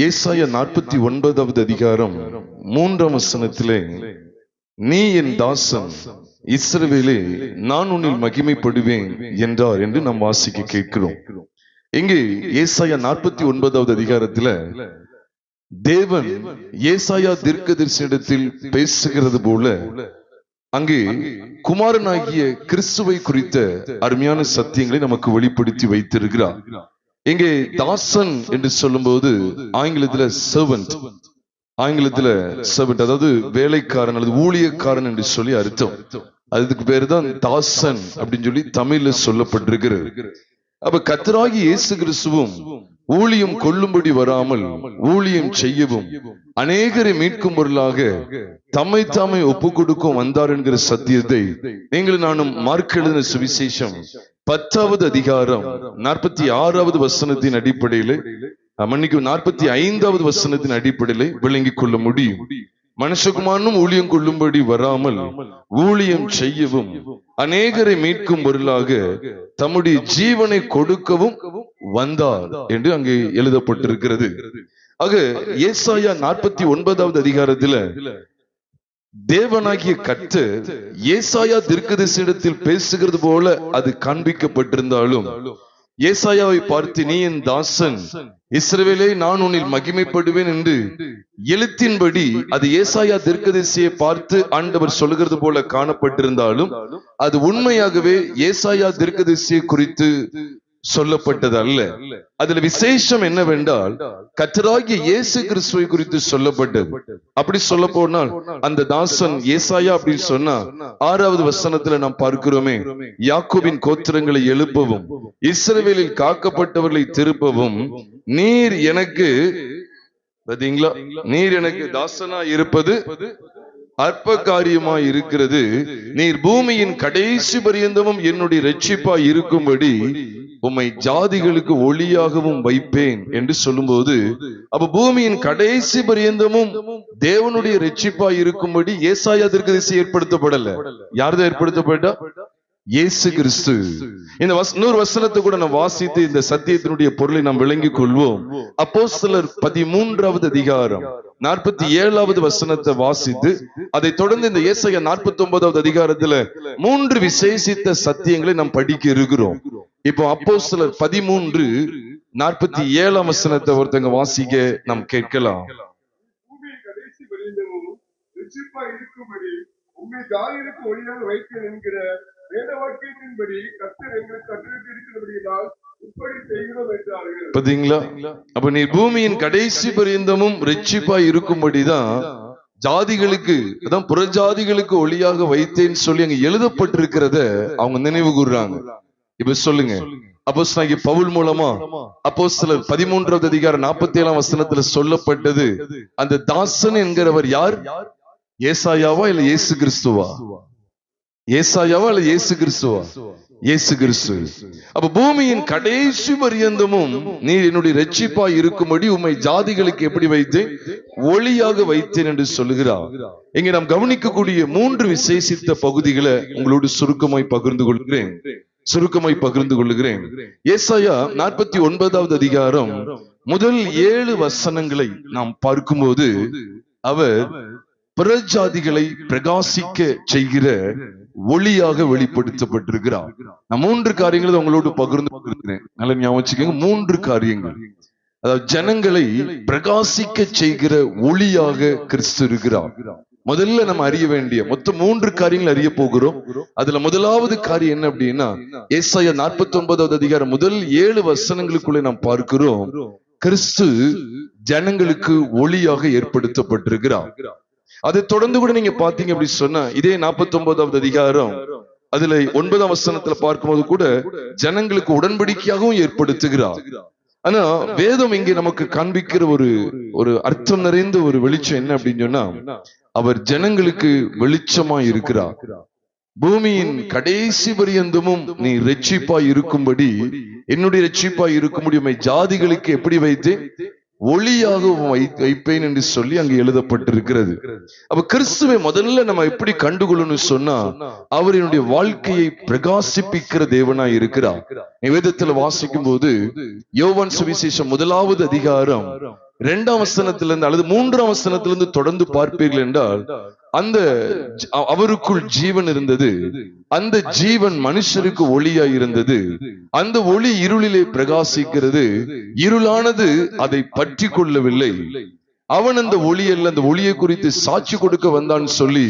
ஏசாயா 49வது அதிகாரம் 3ஆம் வசனத்திலே, நீ என் தாசன் இஸ்ரவேலே, நான் உன்னில் மகிமைப்படுவேன் என்றார் என்று நாம் வாசிக்க கேட்கிறோம். இங்கே ஏசாயா 49வது அதிகாரத்துல தேவன் ஏசாயா தீர்க்கதரிசியிடத்தில் பேசுகிறது போல அங்கே குமாரனாகிய கிறிஸ்துவை குறித்த அருமையான சத்தியங்களை நமக்கு வெளிப்படுத்தி வைத்திருக்கிறார். இங்கே தாசன் என்று சொல்லும்போது ஆங்கிலத்துல சர்வன்ட், அதாவது வேலைக்காரன் அல்லது ஊழியக்காரன் என்று சொல்லி அர்த்தம். அதுக்கு பேரு தான் தாசன் அப்படின்னு சொல்லி தமிழ்ல சொல்லப்பட்டிருக்கிறது. அப்ப கர்த்தராகிய இயேசு கிறிஸ்துவும் ஊழியம் கொள்ளும்படி வராமல் ஊழியம் செய்யவும் அநேகரை மீட்கும் பொருளாக தம்மை தாமே ஒப்பு கொடுக்கும் வந்தார் என்கிற சத்தியத்தை நீங்கள் நானும் மார்க் எழுதின சுவிசேஷம் 10வது அதிகாரம் 46வது வசனத்தின் அடிப்படையிலே, 45வது வசனத்தின் அடிப்படையிலே விளங்கிக் கொள்ள முடியும். மனுஷகுமாரனும் ஊழியம் கொள்ளும்படி வராமல் ஊழியம் செய்யவும் அநேகரை மீட்கும் பொருளாக தம்முடைய ஜீவனை கொடுக்கவும் வந்தார் என்று அங்கே எழுதப்பட்டிருக்கிறது. ஆக ஏசாயா 49வது அதிகாரத்துல தேவனாகிய கர்த்தர் ஏசாயா தீர்க்கதரிசியிடத்தில் பேசுகிறது போல அது காண்பிக்கப்பட்டிருந்தாலும், ஏசாயாவை பார்த்து நீ என் தாசன் இஸ்ரவேலே, நான் உன்னில் மகிமைப்படுவேன் என்று எழுத்தின்படி அது ஏசாயா தீர்க்கதரிசியை பார்த்து ஆண்டவர் சொல்லுகிறது போல காணப்பட்டிருந்தாலும், அது உண்மையாகவே ஏசாயா தீர்க்கதரிசியை குறித்து சொல்லப்பட்டது அல்ல. அதுல விசேஷம் என்னவென்றால் கர்த்தராகிய இயேசு கிறிஸ்துவை குறித்து சொல்லப்பட்டது. அப்படி சொல்ல போனால் அந்த தாசன் ஏசாயா அப்படின்னு சொன்னா 6வது வசனத்துல நாம் பார்க்கிறோமே, யாக்கோபின் கோத்திரங்களை எழுப்பவும் இஸ்ரவேலில் காக்கப்பட்டவர்களை திருப்பவும் நீர் எனக்கு பாத்தீங்களா, நீர் எனக்கு தாசனா இருப்பது அற்ப காரியமாய் இருக்கிறது. நீர் பூமியின் கடைசி பரியந்தமும் என்னுடைய இரட்சிப்பாய் இருக்கும்படி உம்மை ஜாதிகளுக்கு ஒளியாகவும் வைப்பேன் என்று சொல்லும்போது, அப்ப பூமியின் கடைசி பரியந்தமும் தேவனுடைய இரட்சிப்பாய் இருக்கும்படி ஏசாயா தீர்க்கதரிசி ஏற்படுத்தப்படல. யார்தான் ஏற்படுத்தப்பட்டா? இயேசு கிறிஸ்து. இந்த 100 வசனத்தை கூட நாம் வாசித்து இந்த சத்தியத்தினுடைய பொருளை நாம் விளங்கிக் கொள்வோம். அப்போஸ்தலர் 13வது அதிகாரம் 47வது வசனத்தை வாசித்து அதை தொடர்ந்து இந்த ஏசாயா 49வது அதிகாரத்துல 3 விசேஷித்த சத்தியங்களை நாம் படிக்க இருக்கிறோம். இப்போ அப்போஸ்தலர் 13:47 வசனத்தை ஒருத்தங்க வாசிக்க நாம் கேட்கலாம். பாத்தீங்களா? அப்ப நீ பூமியின் கடைசி பரியந்தமும் இரட்சிப்பாய் இருக்கும்படிதான் ஜாதிகளுக்கு, அதான் புறஜாதிகளுக்கு ஒளியாக வைத்தேன்னு சொல்லி அங்க எழுதப்பட்டிருக்கிறத அவங்க நினைவு கூறுறாங்க. இப்ப சொல்லுங்க, அப்போஸ்தலனாகிய பவுல் மூலமா அப்போஸ்தலர் 13வது அதிகாரம் 47ஆம் வசனத்துல சொல்லப்பட்டது அந்த தாசன் என்கிறவர் யார்? ஏசாயாவா இல்ல இயேசு கிறிஸ்துவா? ஏசாயாவா இல்ல இயேசு கிறிஸ்துவா? இயேசு கிறிஸ்து. அப்ப பூமியின் கடைசி பரியந்தமும் நீர் என்னுடைய இரட்சிப்பாய் இருக்கும்படி உம்மை ஜாதிகளுக்கு எப்படி வைத்தேன்? ஒளியாக வைத்தேன் என்று சொல்லுகிறார். இங்கே நாம் கவனிக்கக்கூடிய 3 விசேஷித்த பகுதிகளை உங்களோடு சுருக்கமாய் பகிர்ந்து கொள்கிறேன். ஏசாயா 49வது அதிகாரம் முதல் 7 வசனங்களை நாம் பார்க்கும்போது அவர் புறஜாதிகளை பிரகாசிக்க செய்கிற ஒளியாக வெளிப்படுத்தப்பட்டிருக்கிறார். நான் 3 காரியங்களை உங்களோடு பகிர்ந்து கொள்கிறேன். நல்ல ஞாபகம் வச்சுக்கோங்க, 3 காரியங்கள். அதாவது ஜனங்களை பிரகாசிக்க செய்கிற ஒளியாக கிறிஸ்து இருக்கிறார். முதல்ல நம்ம அறிய வேண்டிய மொத்தம் 3 காரியங்கள் அறிய போகிறோம். அதுல முதலாவது காரியம் என்ன அப்படின்னா, ஏசாயா 49வது அதிகாரம் முதல் 7 வசனங்களுக்குள்ளே நாம் பார்க்கிறோம், கிறிஸ்து ஜனங்களுக்கு ஒளியாக ஏற்படுத்தப்பட்டிருக்கிறார். அதை தொடர்ந்து கூட நீங்க பாத்தீங்க அப்படி சொன்னா இதே 49வது அதிகாரம் அதுல 9ஆம் வசனத்துல பார்க்கும்போது கூட ஜனங்களுக்கு உடன்படிக்கையாகவும் ஏற்படுத்துகிறார். ஆனா வேதம் இங்கே நமக்கு காண்பிக்கிற ஒரு அர்த்தம் நிறைந்த ஒரு வெளிச்சம் என்ன அப்படின்னு சொன்னா, அவர் ஜனங்களுக்கு வெளிச்சமா இருக்கிறார். பூமியின் கடைசி பரியந்தமும் நீ இரட்சிப்பாய் இருக்கும்படி, என்னுடைய இரட்சிப்பாய் இருக்கும்படி உம்மை ஜாதிகளுக்கு எப்படி வைத்தேன்? ஒளியாக வைப்பேன் என்று சொல்லி அங்கு எழுதப்பட்டிருக்கிறது. அப்ப கிறிஸ்துவை முதல்ல நம்ம எப்படி கண்டுகொள்ளணும் சொன்னா, அவர் என்னுடைய வாழ்க்கையை பிரகாசிப்பிக்கிற தேவனாய் இருக்கிறார். வேதத்துல வாசிக்கும் போது யோவான் சுவிசேஷம் 1வது அதிகாரம் இரண்டாம் வசனத்திலிருந்து அல்லது மூன்றாம் வசனத்திலிருந்து தொடர்ந்து பார்ப்பீர்கள் என்றால், அந்த அவருக்குள் ஜீவன் இருந்தது, அந்த ஜீவன் மனுஷருக்கு ஒளியாய் இருந்தது, அந்த ஒளி இருளிலே பிரகாசிக்கிறது, இருளானது அதை பற்றி கொள்ளவில்லை. அவன் அந்த ஒளி அல்ல, அந்த ஒளியை குறித்து சாட்சி கொடுக்க வந்தான் சொல்லி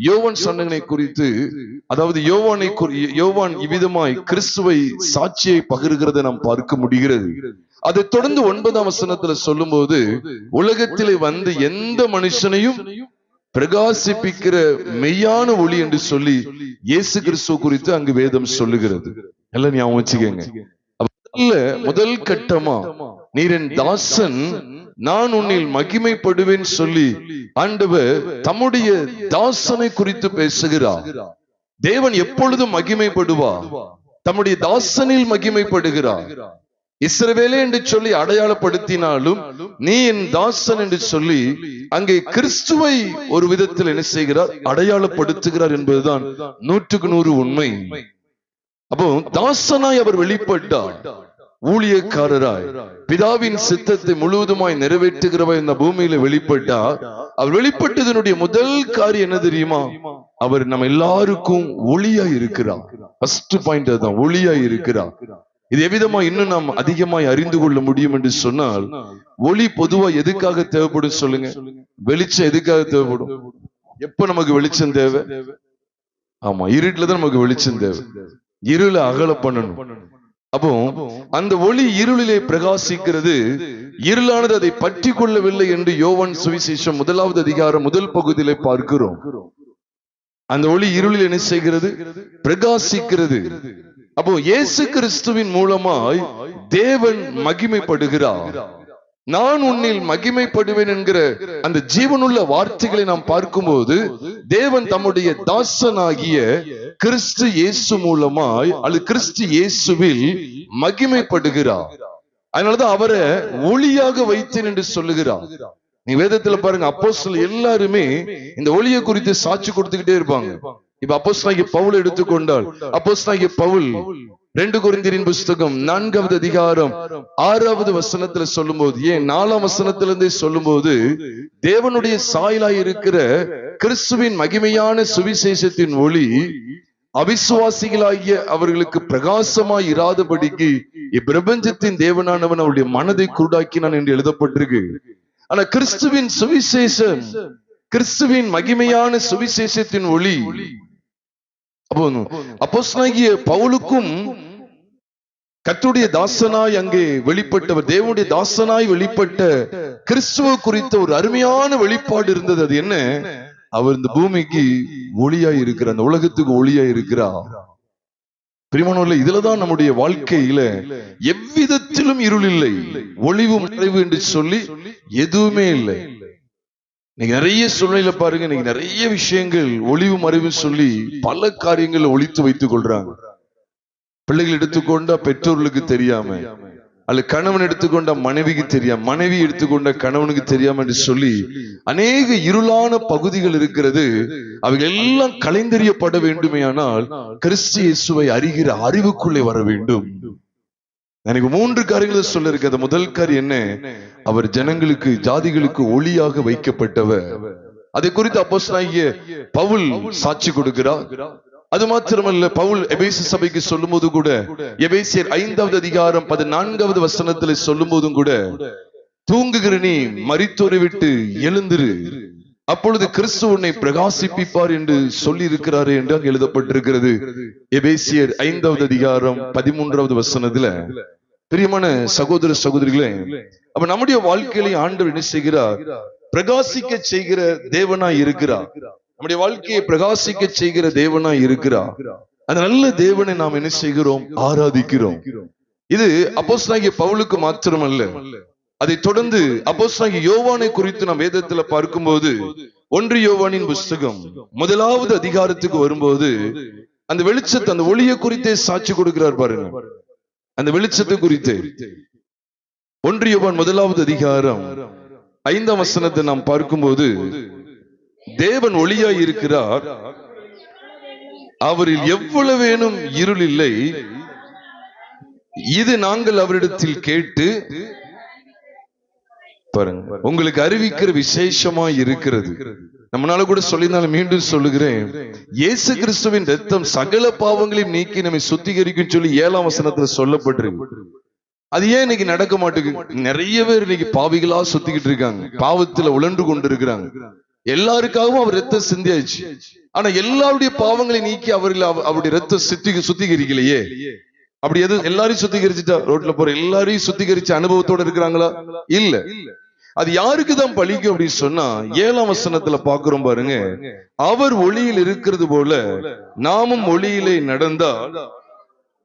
யோவான் சொன்னதை குறித்து, அதாவது யோவான் இவ்விதமாய் கிறிஸ்துவை சாட்சியை பகிர்கிறதை நாம் பார்க்க முடிகிறது. அதை தொடர்ந்து 9ஆம் வசனத்துல சொல்லும் போது, உலகத்திலே வந்து எந்த மனுஷனையும் பிரகாசிப்பிக்கிற மெய்யான ஒளி என்று சொல்லி இயேசு கிறிஸ்துவ குறித்து அங்கு வேதம் சொல்லுகிறது. எல்லாம் ஞாபகம் வச்சுக்கோங்க. முதல் கட்டமா, நீர் என் தாசன், நான் உன்னில் மகிமைப்படுவேன் சொல்லி ஆண்டவர் தம்முடைய தாசனை குறித்து பேசுகிறார். தேவன் எப்பொழுதும் மகிமைப்படுவார், தம்முடைய தாசனில் மகிமைப்படுகிறார். இஸ்ரவேலே என்று சொல்லி அடையாளப்படுத்தினாலும் நீ என் தாசன் என்று சொல்லி அங்கே கிறிஸ்துவை ஒரு விதத்தில் என்ன செய்கிறார், அடையாளப்படுத்துகிறார் என்பதுதான் 100% உண்மை. அப்போ தாசனாய் அவர் வெளிப்பட்டார், ஊழியக்காரராய் பிதாவின் சித்தத்தை முழுவதுமாய் நிறைவேற்றுகிறவர் இந்த பூமியில வெளிப்பட்டார். அவர் வெளிப்பட்டதனுடைய முதல் காரியம் என்ன தெரியுமா? அவர் நம்ம எல்லாருக்கும் ஒளியாய் இருக்கிறார். ஃபர்ஸ்ட் பாயிண்ட் அதுதான், ஒளியாய் இருக்கிறார். இது எவ்விதமா இன்னும் நாம் அதிகமாய் அறிந்து கொள்ள முடியும் என்று சொன்னால், ஒளி பொதுவா எதுக்காக தேவைப்படும் சொல்லுங்க? வெளிச்சம் எதுக்காக தேவைப்படும்? எப்ப நமக்கு வெளிச்சம் தேவை? ஆமா, இருட்டுலதான் நமக்கு வெளிச்சம் தேவை. இருளை அகல பண்ணணும். அப்போ அந்த ஒளி இருளிலே பிரகாசிக்கிறது, இருளானது அதை பற்றி கொள்ளவில்லை என்று யோவான் சுவிசேஷம் 1வது அதிகாரம் 1 பகுதியிலே பார்க்கிறோம். அந்த ஒளி இருளில் என்ன செய்கிறது? பிரகாசிக்கிறது. அப்போ இயேசு கிறிஸ்துவின் மூலமாய் தேவன் மகிமைப்படுகிறார். நான் உன்னில் மகிமைப்படுவேன் என்கிற அந்த ஜீவனுள்ள வார்த்தைகளை நாம் பார்க்கும்போது, தேவன் தம்முடைய தாசனாகிய கிறிஸ்து இயேசு மூலமாய் அல்லது கிறிஸ்து இயேசுவில் மகிமைப்படுகிறார். அதனாலதான் அவரை ஒளியாக வைத்தேன் என்று சொல்லுகிறார். நீங்க வேதத்துல பாருங்க, அப்போஸ்தலர் எல்லாருமே இந்த ஒளியை குறித்து சாட்சி கொடுத்துக்கிட்டே இருப்பாங்க. இப்ப அப்போஸ்தலனாகிய பவுல் எடுத்துக்கொண்டால், அப்போஸ்தலனாகிய பவுல் 2 கொரிந்தியரின் புஸ்தகம் 4வது அதிகாரம் 6வது வசனத்துல சொல்லும் போது, ஏன் 4ஆம் வசனத்திலிருந்தே சொல்லும் போது, தேவனுடைய சாயலாய் இருக்கிற கிறிஸ்துவின் மகிமையான சுவிசேஷத்தின் ஒளி அவிசுவாசிகளாகிய அவர்களுக்கு பிரகாசமாய் இராதபடிக்கு இப்பிரபஞ்சத்தின் தேவனானவன் அவருடைய மனதை குருடாக்கினான் என்று எழுதப்பட்டிருக்கு. ஆனா கிறிஸ்துவின் சுவிசேஷம், கிறிஸ்துவின் மகிமையான சுவிசேஷத்தின் ஒளி, அப்போஸ்தலனாகிய பவுலுக்கும் கர்த்தருடைய தாசனாய் அங்கே வெளிப்பட்டவர், தேவனுடைய தாசனாய் வெளிப்பட்ட கிறிஸ்துவ குறித்த ஒரு அருமையான வெளிப்பாடு இருந்தது. அது என்ன? அவர் இந்த பூமிக்கு ஒளியாய் இருக்கிறார், அந்த உலகத்துக்கு ஒளியாய் இருக்கிறார். பிரியமானவர்களே, இதுலதான் நம்முடைய வாழ்க்கையில எவ்விதத்திலும் இருள் இல்லை, ஒளிவு மறைவு என்று சொல்லி எதுவுமே இல்லை. நீங்க நிறைய சூழ்நிலையில பாருங்க, நீங்க நிறைய விஷயங்கள் ஒளிவு மறைவு சொல்லி பல காரியங்களை ஒளித்து வைத்துக் கொள்றாங்க. பிள்ளைகள் எடுத்துக்கொண்டா பெற்றோர்களுக்கு தெரியாம, அல்ல கணவன் எடுத்துக்கொண்ட மனைவிக்கு தெரியாம, மனைவி எடுத்துக்கொண்ட கணவனுக்கு தெரியாம என்று சொல்லி அநேக இருளான பகுதிகள் இருக்கிறது. அவைகள் எல்லாம் கலைந்தெறியப்பட வேண்டுமேயானால் கிறிஸ்து இயேசுவை அறிகிற அறிவுக்குள்ளே வர வேண்டும். எனக்கு 3 காரியங்களை சொல்ல இருக்கு. அது முதல் காரியம் என்ன? அவர் ஜனங்களுக்கு, ஜாதிகளுக்கு ஒளியாக வைக்கப்பட்டவர். அதை குறித்து அப்போஸ்தலனாகிய பவுல் சாட்சி கொடுக்கிறார். அது மாத்திரமல்ல, பவுல் எபேசு சபைக்கு சொல்லும் போது கூட, எபேசியர் 5வது அதிகாரம் 14வது வசனத்தில் சொல்லும் போதும் கூட, தூங்குகிற நீ மரித்தோரை விட்டு எழுந்திரு, அப்பொழுது கிறிஸ்து உன்னை பிரகாசிப்பிப்பார் என்று சொல்லி இருக்கிறாரு என்று அங்கு எழுதப்பட்டிருக்கிறது. எபேசியர் 5வது அதிகாரம் 13வது வசனத்துல. பிரியமான சகோதர சகோதரிகளே, அப்ப நம்முடைய வாழ்க்கையில ஆண்டவர் என்ன செய்கிறார்? பிரகாசிக்க செய்கிற தேவனாய் இருக்கிறார். நம்முடைய வாழ்க்கையை பிரகாசிக்க செய்கிற தேவனாய் இருக்கிறார். அந்த நல்ல தேவனை நாம் என்ன செய்கிறோம்? ஆராதிக்கிறோம். இது அப்போஸ்தலனாகிய பவுலுக்கு மாத்திரமல்ல, அதை தொடர்ந்து அப்போஸ்தலனாகிய யோவானை குறித்து நாம் வேதத்துல பார்க்கும்போது, 1 யோவானின் புஸ்தகம் 1வது அதிகாரத்துக்கு வரும்போது, அந்த வெளிச்சத்தை, அந்த ஒளியை குறித்தே சாட்சி கொடுக்கிறார் பாருங்க. அந்த வெளிச்சத்தை குறித்து 1 யோவான் 1வது அதிகாரம் 5ஆம் வசனத்தை நாம் பார்க்கும்போது, தேவன் ஒளியாய் இருக்கிறார், அவரில் எவ்வளவேனும் இருள் இல்லை, இது நாங்கள் அவரிடத்தில் கேட்டு பாருங்க, உங்களுக்கு அறிவிக்கிற விசேஷமா இருக்கிறது. நம்மளால கூட சொல்லியிருந்தாலும் மீண்டும் சொல்லுகிறேன், இயேசு கிறிஸ்துவின் ரத்தம் சகல பாவங்களையும் நீக்கி நம்மை சுத்திகரிக்கும் சொல்லி 7ஆம் வசனத்துல சொல்லப்பட்டிருக்கு. அது ஏன் இன்னைக்கு நடக்க மாட்டேங்குது? நிறைய பேர் இன்னைக்கு பாவிகளா சுத்திக்கிட்டு இருக்காங்க, பாவத்துல உழன்று கொண்டு இருக்கிறாங்க. எல்லாருக்காகவும் அவர் ரத்தம் சிந்தியாச்சு, ஆனா எல்லாருடைய பாவங்களை நீக்கி அவருடைய ரத்தம் சுத்திகரிக்கலையே. அப்படி எது எல்லாரையும் சுத்திகரிச்சுட்டா ரோட்ல போற எல்லாரையும் சுத்திகரிச்ச அனுபவத்தோட இருக்கிறாங்களா? இல்ல. அது யாருக்கு தான் பலிக்கும் அப்படின்னு சொன்னா 7ஆம் வசனத்துல பாக்குறோம் பாருங்க, அவர் ஒளியில் இருக்கிறது போல நாமும் ஒளியிலே நடந்தால்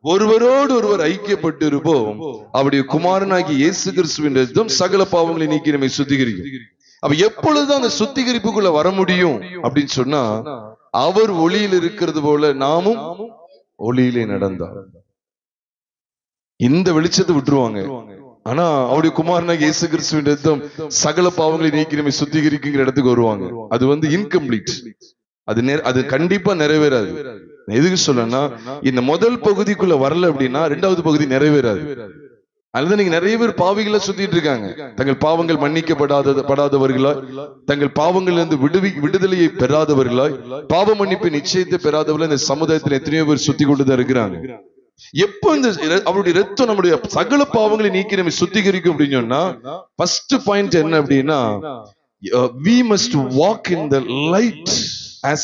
ஒருவரோடு ஒருவர் ஐக்கியப்பட்டு இருப்போம். அவருடைய குமாரனாகி இயேசு கிறிஸ்துவின் ரத்தம் சகல பாவங்களை நீக்கி நம்மை சுத்திகரிக்கும். அப்ப எப்பொழுதுதான் அந்த சுத்திகரிப்புக்குள்ள வர முடியும் அப்படின்னு சொன்னா, அவர் ஒளியில் இருக்கிறது போல நாமும் ஒளியிலே நடந்தால். இந்த வெளிச்சத்தை விட்டுருவாங்க, ஆனா அவருடைய குமாரனாக இயேசு கிறிஸ்துவின் ரத்தம் சகல பாவங்களை நீக்கி நம்மை சுத்திகரிக்குங்கிற இடத்துக்கு வருவாங்க. அது இன்கம்ப்ளீட், அது கண்டிப்பா நிறைவேறாது. எதுக்கு சொல்லனா, இந்த முதல் பகுதிக்குள்ள வரல அப்படின்னா 2வது பகுதி நிறைவேறாது. அதுதான் நீங்க நிறைய பேர் பாவிகளை சுத்திட்டு இருக்காங்க. தங்கள் பாவங்கள் மன்னிக்கப்படாதவர்களாய், தங்கள் பாவங்களிலிருந்து விடுதலையை பெறாதவர்களாய், பாவ மன்னிப்பு நிச்சயத்தை பெறாதவர்களாய் இந்த சமுதாயத்தில் எத்தனையோ பேர் சுத்தி கொண்டுதான் இருக்கிறாங்க. எப்போ இந்த அவருடைய ரத்தம் நம்முடைய சகல பாவங்களை நீக்கி நம்ம சுத்திகரிக்கும் அப்படின்னு சொன்னா, ஃபர்ஸ்ட் பாயிண்ட் என்ன அப்படின்னா, we must walk in the light as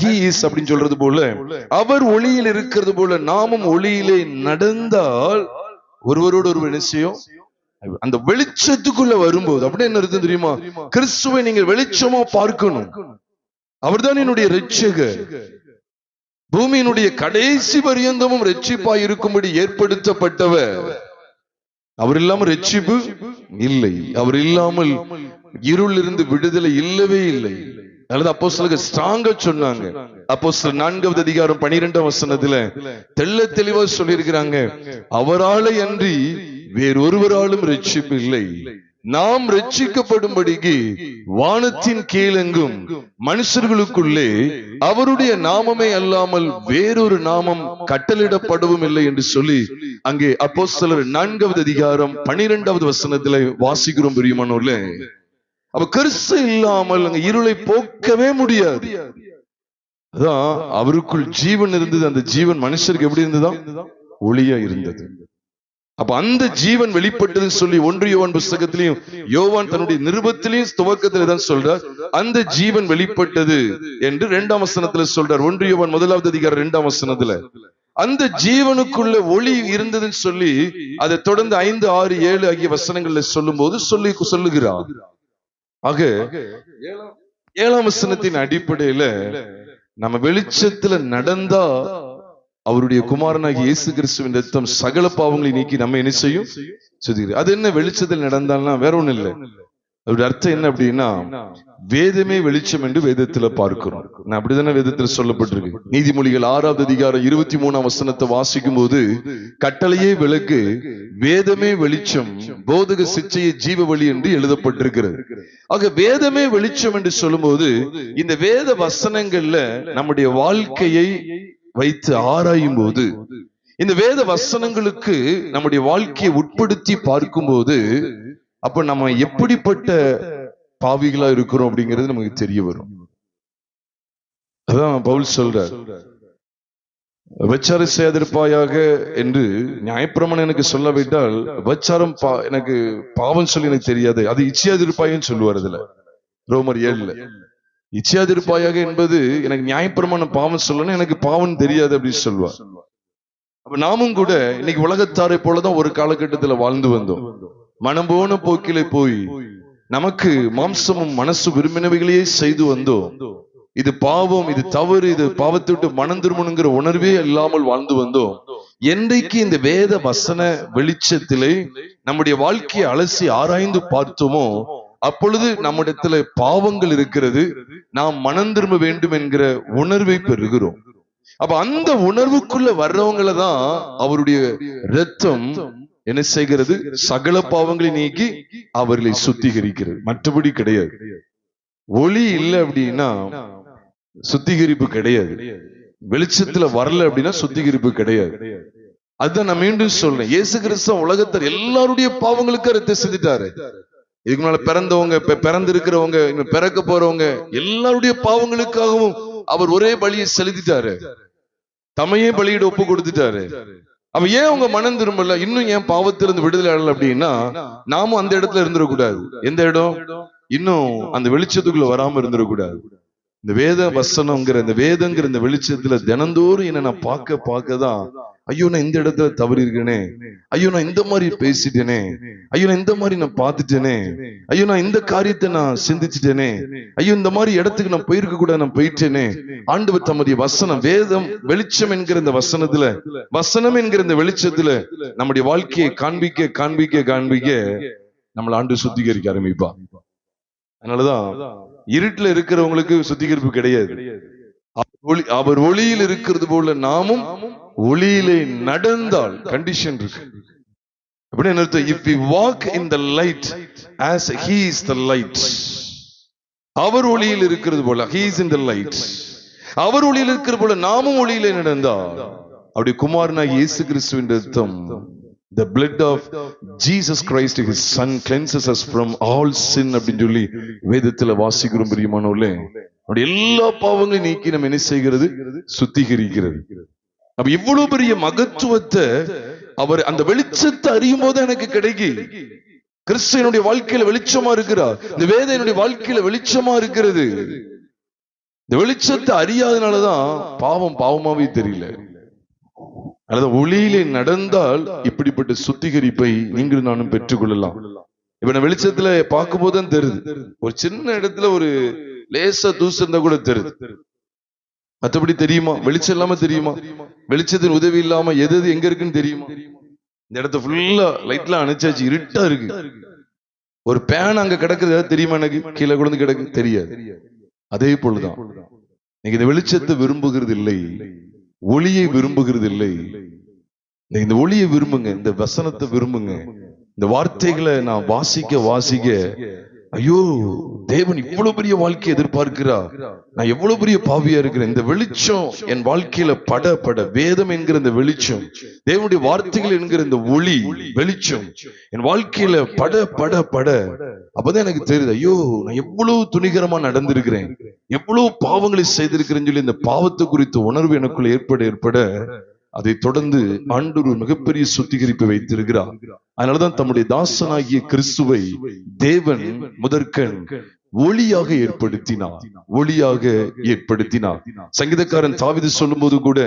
he is அப்படின்னு சொல்றது போல, அவர் ஒளியில் இருக்கிறது போல நாமும் ஒளியிலே நடந்தால் ஒருவரோடு ஒருவர் என்ன செய்யும்? அந்த வெளிச்சத்துக்குள்ள வரும்போது அப்படி என்ன அர்த்தம் தெரியுமா? கிறிஸ்துவை நீங்கள் வெளிச்சமா பார்க்கணும். அவர்தான் என்னுடைய இரட்சகர். பூமியினுடைய கடைசி பரியந்தமும் ரட்சிப்பாய் இருக்கும்படி ஏற்படுத்தப்பட்டவர். அவர் இல்லாமல் ரட்சிப்பு இல்லை, அவர் இல்லாமல் இருளிலிருந்து விடுதலை இல்லவே இல்லை. அல்லது அப்போஸ்தலர்கள் ஸ்ட்ராங்கா சொன்னாங்க. அப்போஸ்தலர் 4வது அதிகாரம் 12ஆம் வசனத்துல தெள்ள தெளிவா சொல்லியிருக்கிறாங்க, அவராலே அன்றி வேறொருவராலும் ரட்சிப்பு இல்லை. நாம் ரட்சிக்கப்படும்படிக்கு வானத்தின் கீழெங்கும் மனுஷர்களுக்குள்ளே அவருடைய நாமமே அல்லாமல் வேறொரு நாமம் கட்டளிடப்படவும் இல்லை என்று சொல்லி அங்கே அப்போஸ்தலர் 4வது அதிகாரம் 12வது வசனத்துல வாசிக்கிறோம் பிரியமானோர்ல. அப்ப கிறிஸ்து இல்லாமல் அங்க இருளை போக்கவே முடியாது. அதான் அவருக்குள் ஜீவன் இருந்தது, அந்த ஜீவன் மனுஷருக்கு எப்படி இருந்ததா? ஒளியா இருந்தது. அப்ப அந்த ஜீவன் வெளிப்பட்டதுன்னு சொல்லி 1 யோவான் புஸ்தகத்திலையும் யோவான் தன்னுடைய நிருபத்திலையும் துவக்கத்துல தான் சொல்றார், அந்த ஜீவன் வெளிப்பட்டது என்று 2ஆம் வசனத்துல சொல்றார். 1 யோவான் 1வது அதிகாரம் 2ஆம் வசனத்துல அந்த ஜீவனுக்குள்ள ஒளி இருந்ததுன்னு சொல்லி அதை தொடர்ந்து 5, 6, 7 ஆகிய வசனங்கள்ல சொல்லும் போது சொல்லுகிறார். ஆக 7ஆம் வசனத்தின் அடிப்படையில நம்ம வெளிச்சத்துல நடந்தா அவருடைய குமாரனாகிய இயேசு கிறிஸ்துவின் ரத்தம் சகல பாவங்களை நீக்கி நம்ம என்ன செய்யும்? அது என்ன வெளிச்சத்தில் நடந்தால்னா வேற ஒண்ணு இல்லை. அவருடைய அர்த்தம் என்ன அப்படின்னா, வேதமே வெளிச்சம் என்று வேதத்துல பார்க்கிறோம். நான் அப்படிதானே வேதத்துல சொல்லப்பட்டிருக்கு. நீதிமொழிகள் 6வது அதிகாரம் 23ஆம் வசனத்தை வாசிக்கும் போது, கட்டளையே விளக்கு, வேதமே வெளிச்சம், போதக சிச்சையே ஜீவ வழி என்று எழுதப்பட்டிருக்கிறது. ஆக வேதமே வெளிச்சம் என்று சொல்லும் போது, இந்த வேத வசனங்கள்ல நம்முடைய வாழ்க்கையை வைத்து ஆராயும் போது, இந்த வேத வசனங்களுக்கு நம்முடைய வாழ்க்கையை உட்படுத்தி பார்க்கும் போது, அப்ப நம்ம எப்படிப்பட்ட பாவிகளா இருக்கிறோம் அப்படிங்கிறது நமக்கு தெரிய வரும். அதான் பவுல் சொல்றார், விபச்சாரம் செய்யாதிருப்பாயாக என்று நியாயப்பிரமாணம் எனக்கு சொல்லாவிட்டால் விபச்சாரம் எனக்கு பாவம் சொல்லி எனக்கு தெரியாது, அது இச்சையாதிருப்பாயன்னு சொல்லுவார். அதுல ரோமர் 7ல இச்சையாதிருப்பாயாக என்பது எனக்கு நியாயப்பிரமாணம் பாவம் சொல்லணும், எனக்கு பாவம் தெரியாது அப்படின்னு சொல்லுவார். அப்ப நாமும் கூட இன்னைக்கு உலகத்தாரை போலதான் ஒரு காலகட்டத்துல வாழ்ந்து வந்தோம். மனம் போன போக்கிலே போய் நமக்கு மாம்சமும் மனசு விரும்பினவைகளையே செய்து வந்தோம். இது பாவம், இது தவறு, இது பாவத்தை விட்டு மனம் திரும்பணுங்கிற உணர்வே இல்லாமல் வாழ்ந்து வந்தோம். என்றைக்கு இந்த வேத வசன வெளிச்சத்திலே நம்முடைய வாழ்க்கையை அலசி ஆராய்ந்து பார்த்தோமோ, அப்பொழுது நம்மிடத்துல பாவங்கள் இருக்கிறது, நாம் மனம் திரும்ப வேண்டும் என்கிற உணர்வை பெறுகிறோம். அப்ப அந்த உணர்வுக்குள்ள வர்றவங்களை தான் அவருடைய இரத்தம் என்ன செய்கிறது? சகல பாவங்களை நீக்கி அவர்களை சுத்திகரிக்கிறது, மற்றபடி கிடையாது. ஒளி இல்லை அப்படின்னா சுத்திகரிப்பு கிடையாது. வெளிச்சத்துல வரல அப்படின்னா சுத்திகரிப்பு கிடையாது. அதுதான் நான் மீண்டும் சொல்றேன், இயேசு கிறிஸ்து உலகத்தில் எல்லாருடைய பாவங்களுக்கு ரத்தத்தை சிந்திட்டாரு. இதுக்கு மேல பிறந்தவங்க, பிறந்து இருக்கிறவங்க, பிறக்க போறவங்க எல்லாருடைய பாவங்களுக்காகவும் அவர் ஒரே பலியை செலுத்திட்டாரு. தம்மையே பலியிட ஒப்பு கொடுத்துட்டாரு. அவ ஏன் உங்க மனம் திரும்பல, இன்னும் ஏன் பாவத்திலிருந்து விடுதலை ஆடல அப்படின்னா, நாமும் அந்த இடத்துல இருந்துடக்கூடாது. எந்த இடம்? இன்னும் அந்த வெளிச்சத்துக்குள்ள வராம இருந்துடக்கூடாது. இந்த வேத வசனம்ங்கிற இந்த வேதங்கிற இந்த வெளிச்சத்துல தினந்தோறும் என்ன நான் பார்க்கதான், ஐயோ நான் இந்த இடத்துல தவறி இருக்கேனே, ஐயோ நான் இந்த மாதிரி பேசிட்டேனே, ஐயோ நான் இந்த மாதிரி நான் பார்த்துட்டேனே, ஐயோ நான் இந்த காரியத்தை நான் சிந்திச்சுட்டேனே, ஐயோ இந்த மாதிரி இடத்துக்கு நான் போயிருக்க கூட நான் போயிட்டேனே. ஆண்டவர் தம்முடைய வசனம், வேதம் வெளிச்சம் என்கிற இந்த வசனத்துல, வசனம் என்கிற இந்த வெளிச்சத்துல நம்முடைய வாழ்க்கையை காண்பிக்க காண்பிக்க காண்பிக்க நம்மளை ஆண்டு சுத்திகரிக்க ஆரம்பிப்பா. அதனாலதான் இருட்டுல இருக்கிறவங்களுக்கு சுத்திகரிப்பு கிடையாது. அவர் ஒளியில் இருக்கிறது போல நாமும் ஒளியிலே நடந்தால் கண்டிஷன் இருக்கு. அப்படின்னு அர்த்தம், if we walk in the light as he is the light, அவர் ஒளியில் இருக்கிறது போல, he is in the light, அவர் ஒளியில் இருக்கிறது போல நாமும் ஒளியிலே நடந்தால், அப்படி குமாரனாகிய இயேசு கிறிஸ்துவின் ரத்தம், the blood of Jesus Christ his son cleanses us from all sin அப்படின்னு சொல்லி வேதத்துல வாசிக்கிறோம். பிரியமானவர்களே, அப்படி எல்லா பாவங்களையும் நீக்கி நம்ம என்ன செய்கிறது? சுத்திகரிக்கிறது. அப்ப இவ்வளவு பெரிய மகத்துவத்தை அவர் அந்த வெளிச்சத்தை அறியும் போது எனக்கு கிடைக்கி. கிறிஸ்துவனுடைய வாழ்க்கையில வெளிச்சமா இருக்கிறார், இந்த வேதம் என்னுடைய வாழ்க்கையில வெளிச்சமா இருக்கிறது. இந்த வெளிச்சத்தை அறியாதனாலதான் பாவம் பாவமாவே தெரியல. அல்லது ஒளியிலே நடந்தால் இப்படிப்பட்ட சுத்திகரிப்பை நீங்கள் நானும் பெற்றுக்கொள்ளலாம். இப்ப நான் வெளிச்சத்துல பார்க்கும் போதுதான் தெரியுது, ஒரு சின்ன இடத்துல ஒரு லேசா தூசு இருந்தா கூட தெரியுது. மற்றபடி தெரியுமா? வெளிச்சம் இல்லாம தெரியுமா? வெளிச்சத்தின் உதவி இல்லாம எது எங்க இருக்குன்னு தெரியுமா? இந்த இடத்த ஃபுல்லா லைட்லாம் அணைச்சாச்சு, இருட்டா இருக்கு. ஒரு பேன் அங்க கிடக்குது தெரியுமா? எனக்கு கீழே கொண்டு கிடக்கு தெரியாது. அதே போலதான் நீங்க இந்த வெளிச்சத்தை விரும்புகிறது இல்லை, ஒளியை விரும்புகிறது இல்லை. இந்த ஒளியை விரும்புங்க, இந்த வசனத்தை விரும்புங்க. இந்த வார்த்தைகளை நான் வாசிக்க வாசிக்க, ஐயோ தேவன் இவ்வளவு பெரிய வாழ்க்கையை எதிர்பார்க்கிறார், நான் எவ்வளவு பெரிய பாவியா இருக்கிறேன். இந்த வெளிச்சம் என் வாழ்க்கையில பட பட, வேதம் என்கிற இந்த வெளிச்சம், தேவனுடைய வார்த்தைகள் என்கிற இந்த ஒளி வெளிச்சம் என் வாழ்க்கையில பட பட பட, அப்பதான் எனக்கு தெரியுது, ஐயோ நான் எவ்வளவு துணிகரமா நடந்திருக்கிறேன், எவ்வளவு பாவங்களை செய்திருக்கிறேன்னு சொல்லி இந்த பாவத்தை குறித்த உணர்வு எனக்குள்ள ஏற்பட அதை தொடர்ந்து ஆண்டவர் மிகப்பெரிய சுத்திகரிப்பு வைத்திருக்கிறார். அதனாலதான் தம்முடைய தாசனாகிய கிறிஸ்துவை தேவன் முதற்கண் ஒளியாக ஏற்படுத்தினார், ஒளியாக ஏற்படுத்தினார். சங்கீதக்காரன் தாவீது சொல்லும் போது கூட,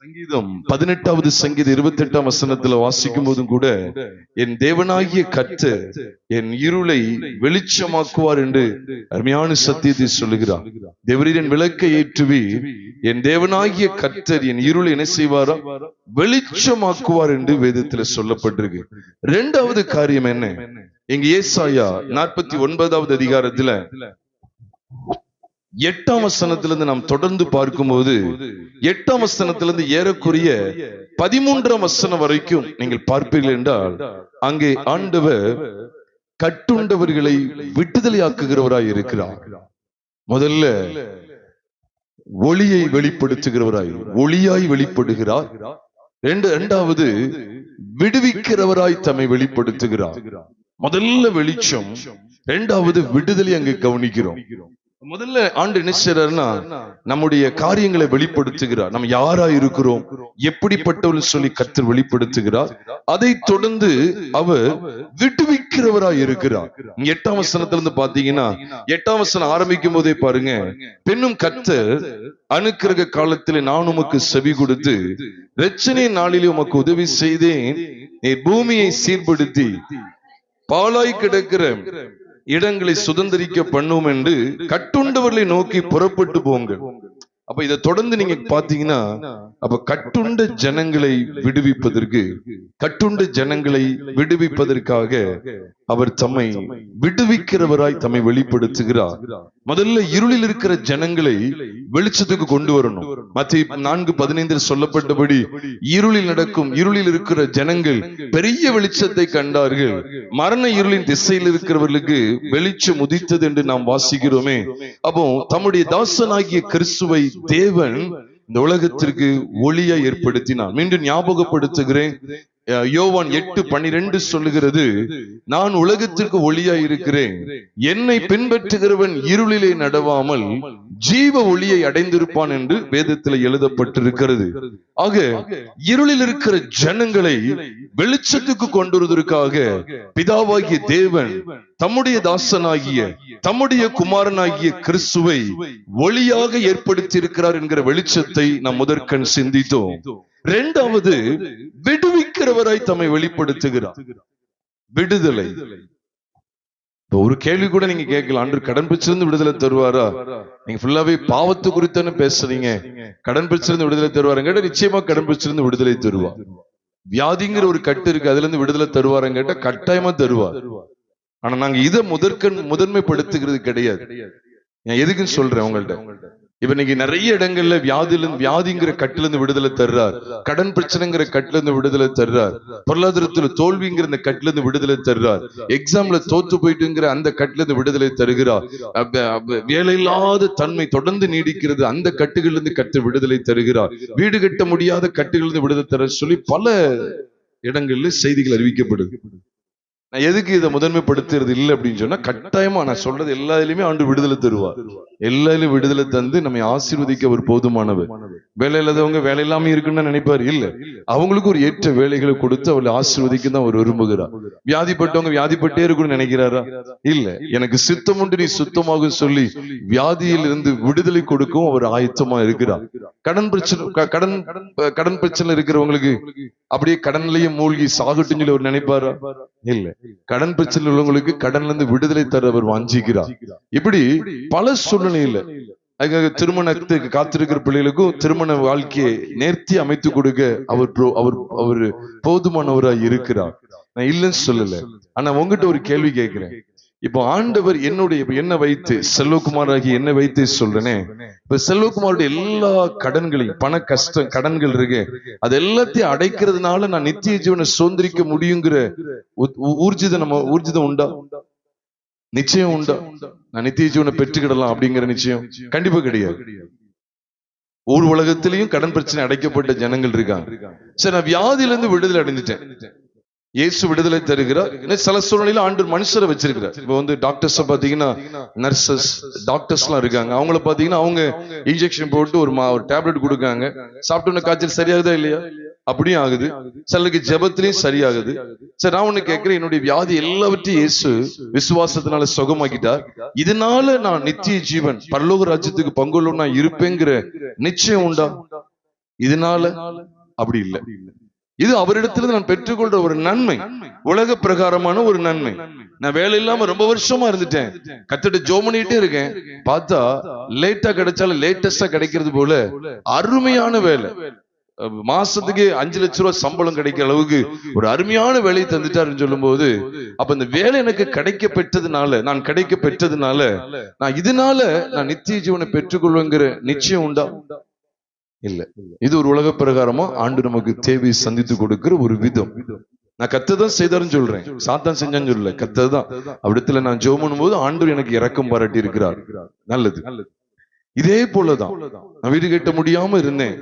சங்கீதம் 18வது சங்கீதம் 28ஆம் வசனத்துல வாசிக்கும் போதும் கூட, என் தேவனாகிய கர்த்தர் என் இருளை வெளிச்சமாக்குவார் என்று அருமையான சத்தியத்தை சொல்லுகிறார். தேவரீர் என் விளக்கை ஏற்றுவி, என் தேவனாகிய கர்த்தர் என் இருளை என்ன செய்வாரா? வெளிச்சமாக்குவார் என்று வேதத்துல சொல்லப்பட்டிருக்கு. இரண்டாவது காரியம் என்ன? இங்க ஏசாயா 49வது அதிகாரத்துல 8ஆம் வசனத்திலிருந்து நாம் தொடர்ந்து பார்க்கும்போது, 8ஆம் வசனத்திலிருந்து ஏறக்குறைய 13ஆம் வசனம் வரைக்கும் நீங்கள் பார்ப்பீர்கள் என்றால், அங்கே ஆண்டவர் கட்டுண்டவர்களை விடுதலையாக்குகிறவராய் இருக்கிறார். முதல்ல ஒளியை வெளிப்படுத்துகிறவராய், ஒளியாய் வெளிப்படுகிறார். இரண்டாவது விடுவிக்கிறவராய் தம்மை வெளிப்படுத்துகிறார். முதல்ல வெளிச்சம், இரண்டாவது விடுதலை அங்கு கவனிக்கிறோம். முதல்ல ஆண்டு என்ன செய்றாருன்னா, நம்முடைய காரியங்களை வெளிப்படுத்துகிறார். நம்ம யாரா இருக்கிறோம், எப்படிப்பட்டவர்கள் சொல்லி கர்த்தர் வெளிப்படுத்துகிறார். அதை தொடர்ந்து அவர் விடுவிக்கிறவராய் இருக்கிறார். 8ஆம் வசனத்திலிருந்து பாத்தீங்கன்னா, 8ஆம் வசனம் ஆரம்பிக்கும் போதே பாருங்க, பெண்ணும் கர்த்தர் அனுக்கிரக காலத்திலே நான் உமக்கு செவி கொடுத்து இரட்சணை நாளிலே உமக்கு உதவி செய்தேன், நீ பூமியை சீர்படுத்தி பாழாய் கிடக்கிற இடங்களை சுதந்திரிக்க பண்ணும் என்று கட்டுண்டவர்களை நோக்கி புறப்பட்டு போங்கள். அப்ப இதை தொடர்ந்து நீங்க பாத்தீங்கன்னா, அப்ப கட்டுண்ட ஜனங்களை விடுவிப்பதற்கு, கட்டுண்ட ஜனங்களை விடுவிப்பதற்காக அவர் தம்மை விடுவிக்கிறவராய் தம்மை வெளிப்படுத்துகிறார். முதல்ல இருளில் இருக்கிற ஜனங்களை வெளிச்சத்துக்கு கொண்டு வரணும். மத்தேயு 4:15 சொல்லப்பட்டபடி இருளில் இருக்கிற ஜனங்கள் பெரிய வெளிச்சத்தை கண்டார்கள், மரண இருளின் திசையில் இருக்கிறவர்களுக்கு வெளிச்சம் உதித்தது என்று நாம் வாசிக்கிறோமே. அப்போ தம்முடைய தாசனாகிய கிறிஸ்துவை தேவன் இந்த உலகத்திற்கு ஒளியை ஏற்படுத்தினார். மீண்டும் ஞாபகப்படுத்துகிறேன், யோவான் 8:12 சொல்லுகிறது, நான் உலகத்திற்கு ஒளியாய் இருக்கிறேன், என்னை பின்பற்றுகிறவன் இருளிலே நடவாமல் ஜீவ ஒளியை அடைந்திருப்பான் என்று வேதத்தில் எழுதப்பட்டிருக்கிறது. ஆக இருளில் இருக்கிற ஜனங்களை வெளிச்சத்துக்கு கொண்டு வருவதற்காக பிதாவாகிய தேவன் தம்முடைய தாசனாகிய தம்முடைய குமாரனாகிய கிறிஸ்துவை ஒளியாக ஏற்படுத்தி இருக்கிறார் என்கிற வெளிச்சத்தை நாம் முதற்கண் சிந்தித்தோம். இரண்டாவது, விடுவிக்கிறவராய் தம்மை வெளிப்படுத்துகிறார். விடுதலை. ஒரு கேள்வி கூட நீங்க கேட்கலாம், அன்று கடன் பிரச்சனை விடுதலை தருவாரா? நீங்க ஃபுல்லாவே பாவத்து குறித்தானே பேசுறீங்க, கடன் பிரச்சனை விடுதலை தருவாருன்னு கேட்டா நிச்சயமா கடன் பிரச்சனை விடுதலை தருவா. வியாதிங்கிற ஒரு கட்டு இருக்கு, அதுல இருந்து விடுதலை தருவாருன்னு கேட்டா கட்டாயமா தருவார். ஆனா நாங்க இதை முதன்மைப்படுத்துகிறது கிடையாது. நான் எதுக்குன்னு சொல்றேன் உங்கள்ட்ட. இப்ப இன்னைக்கு நிறைய இடங்கள்ல வியாதிங்கிற கட்டுல இருந்து விடுதலை தர்றார், கடன் பிரச்சனைங்கிற கட்டுல இருந்து விடுதலை தர்றார், பொருளாதாரத்துல தோல்விங்கிற இந்த கட்டுல இருந்து விடுதலை தர்றார், எக்ஸாம்ல தோத்து போயிட்டுங்கிற அந்த கட்டுல இருந்து விடுதலை தருகிறார், வேலையில்லாத தன்மை தொடர்ந்து நீடிக்கிறது அந்த கட்டுகள் இருந்து விடுதலை தருகிறார், வீடு கட்ட முடியாத கட்டுகள் இருந்து விடுதலை தர சொல்லி பல இடங்கள்ல செய்திகள் அறிவிக்கப்படுது. நான் எதுக்கு இதை முதன்மைப்படுத்துறது இல்லை அப்படின்னு சொன்னா, கட்டாயமா நான் சொல்றது எல்லாத்திலுமே ஆண்டு விடுதலை தருவார். எல்லாத்திலும் விடுதலை தந்து நம்மை ஆசீர்வதிக்க ஒரு போதுமானவர். வேலை இல்லாதவங்க வேலை இல்லாம இருக்குன்னு நினைப்பாரு இல்ல, அவங்களுக்கு ஒரு ஏற்ற வேலைகளை கொடுத்து அவளை ஆசீர்வதிக்க தான் அவர் விரும்புகிறார். வியாதிப்பட்டவங்க வியாதிப்பட்டே இருக்குன்னு நினைக்கிறாரா? இல்ல, எனக்கு சித்தம் உண்டு நீ சுத்தமாக சொல்லி வியாதியில் இருந்து விடுதலை கொடுக்கவும் அவர் ஆயத்தமா இருக்கிறார். கடன் பிரச்சனை இருக்கிறவங்களுக்கு அப்படியே கடன்லயே மூழ்கி சாகட்டுன்னு சொல்லி அவர் நினைப்பாரா? இல்ல, கடன் பிரச்சனை உள்ளவங்களுக்கு கடன்ல இருந்து விடுதலை தர அவர் வாஞ்சிக்கிறார். இப்படி பல சூழ்நிலையில அதுக்காக திருமணத்துக்கு காத்திருக்கிற பிள்ளைகளுக்கும் திருமண வாழ்க்கையை நேர்த்தி அமைத்து கொடுக்க அவர் போதுமானவராய் இருக்கிறார். நான் இல்லைன்னு சொல்லல. ஆனா உங்ககிட்ட ஒரு கேள்வி கேட்கிறேன். இப்போ ஆண்டவர் என்ன வைத்து, செல்வகுமாராகி என்ன வைத்து சொல்றேனே, இப்ப செல்வகுமாரோட எல்லா கடன்களையும், பண கஷ்டம் கடன்கள் இருக்கு, அது எல்லாத்தையும் அடைக்கிறதுனால நான் நித்திய ஜீவனை சுதந்திரிக்க முடியுங்கிற ஊர்ஜிதம் உண்டா? நிச்சயம் உண்டா? நான் நித்திய ஜீவனை பெற்றுக்கிடலாம் அப்படிங்கிற நிச்சயம் கண்டிப்பா கிடையாது. ஒரு உலகத்திலையும் கடன் பிரச்சனை அடைக்கப்பட்ட ஜனங்கள் இருக்காங்க. சரி, நான் வியாதியில இருந்து விடுதலை அடைஞ்சிட்டேன், இயேசு விடுதலை தருகிறார். சில சூழ்நிலையில ஆண்டவர் மனுஷரை வச்சிருக்கிறார். இப்ப வந்து டாக்டர்ஸ் பாத்தீங்கன்னா, நர்சஸ் டாக்டர்ஸ் எல்லாம் இருக்காங்க. அவங்கள பாத்தீங்கன்னா அவங்க இன்ஜெக்ஷன் போட்டு ஒரு டேப்லெட் கொடுக்காங்க, சாப்பிட்டோன்னு காய்ச்சல் சரியாகுதா இல்லையா? அப்படியும் ஆகுது. சிலருக்கு ஜெபத்திலையும் சரியாகுது. சரி, நான் ஒண்ணு கேட்கிறேன், என்னுடைய வியாதி எல்லாவற்றையும் இயேசு விசுவாசத்தினால சுகமாக்கிட்டார், இதனால நான் நித்திய ஜீவன் பரலோக ராஜ்யத்துக்கு பங்குள்ள நான் இருப்பேங்கிற நிச்சயம் உண்டா? இதனால அப்படி இல்லை. இது அவரிடத்திலிருந்து நான் பெற்றுக்கொள்ற ஒரு நன்மை, உலக பிரகாரமான ஒரு நன்மை. நான் வேலை இல்லாம ரொம்ப வருஷமா இருந்துட்டேன், கத்துட்டு ஜோம் பண்ணிட்டே இருக்கேன், பார்த்தா லேட்டா கிடைச்சாலும் லேட்டஸ்டா கிடைக்கிறது போல அருமையான வேலை, மாசத்துக்கு 5 லட்சம் ரூபாய் சம்பளம் கிடைக்கிற அளவுக்கு ஒரு அருமையான வேலையை தந்துட்டாருன்னு சொல்லும் போது, அப்ப இந்த வேலை எனக்கு நான் கிடைக்க பெற்றதுனால நான் இதனால நான் நித்திய ஜீவனை பெற்றுக்கொள்வேங்கிற நிச்சயம் உண்டா? இல்ல. இது ஒரு உலக பிரகாரமா ஆண்டு நமக்கு தேவையை சந்தித்து கொடுக்கிற ஒரு விதம். நான் கத்ததான் செய்தாருன்னு சொல்றேன், சாத்தான் செஞ்சான்னு சொல்லல, கத்ததான். அப்படித்துல நான் ஜெபம் பண்ணும்போது ஆண்டவர் எனக்கு இரக்கம் பாராட்டி இருக்கிறார். நல்லது. இதே போலதான் நான் வீடு கட்ட முடியாம இருந்தேன்,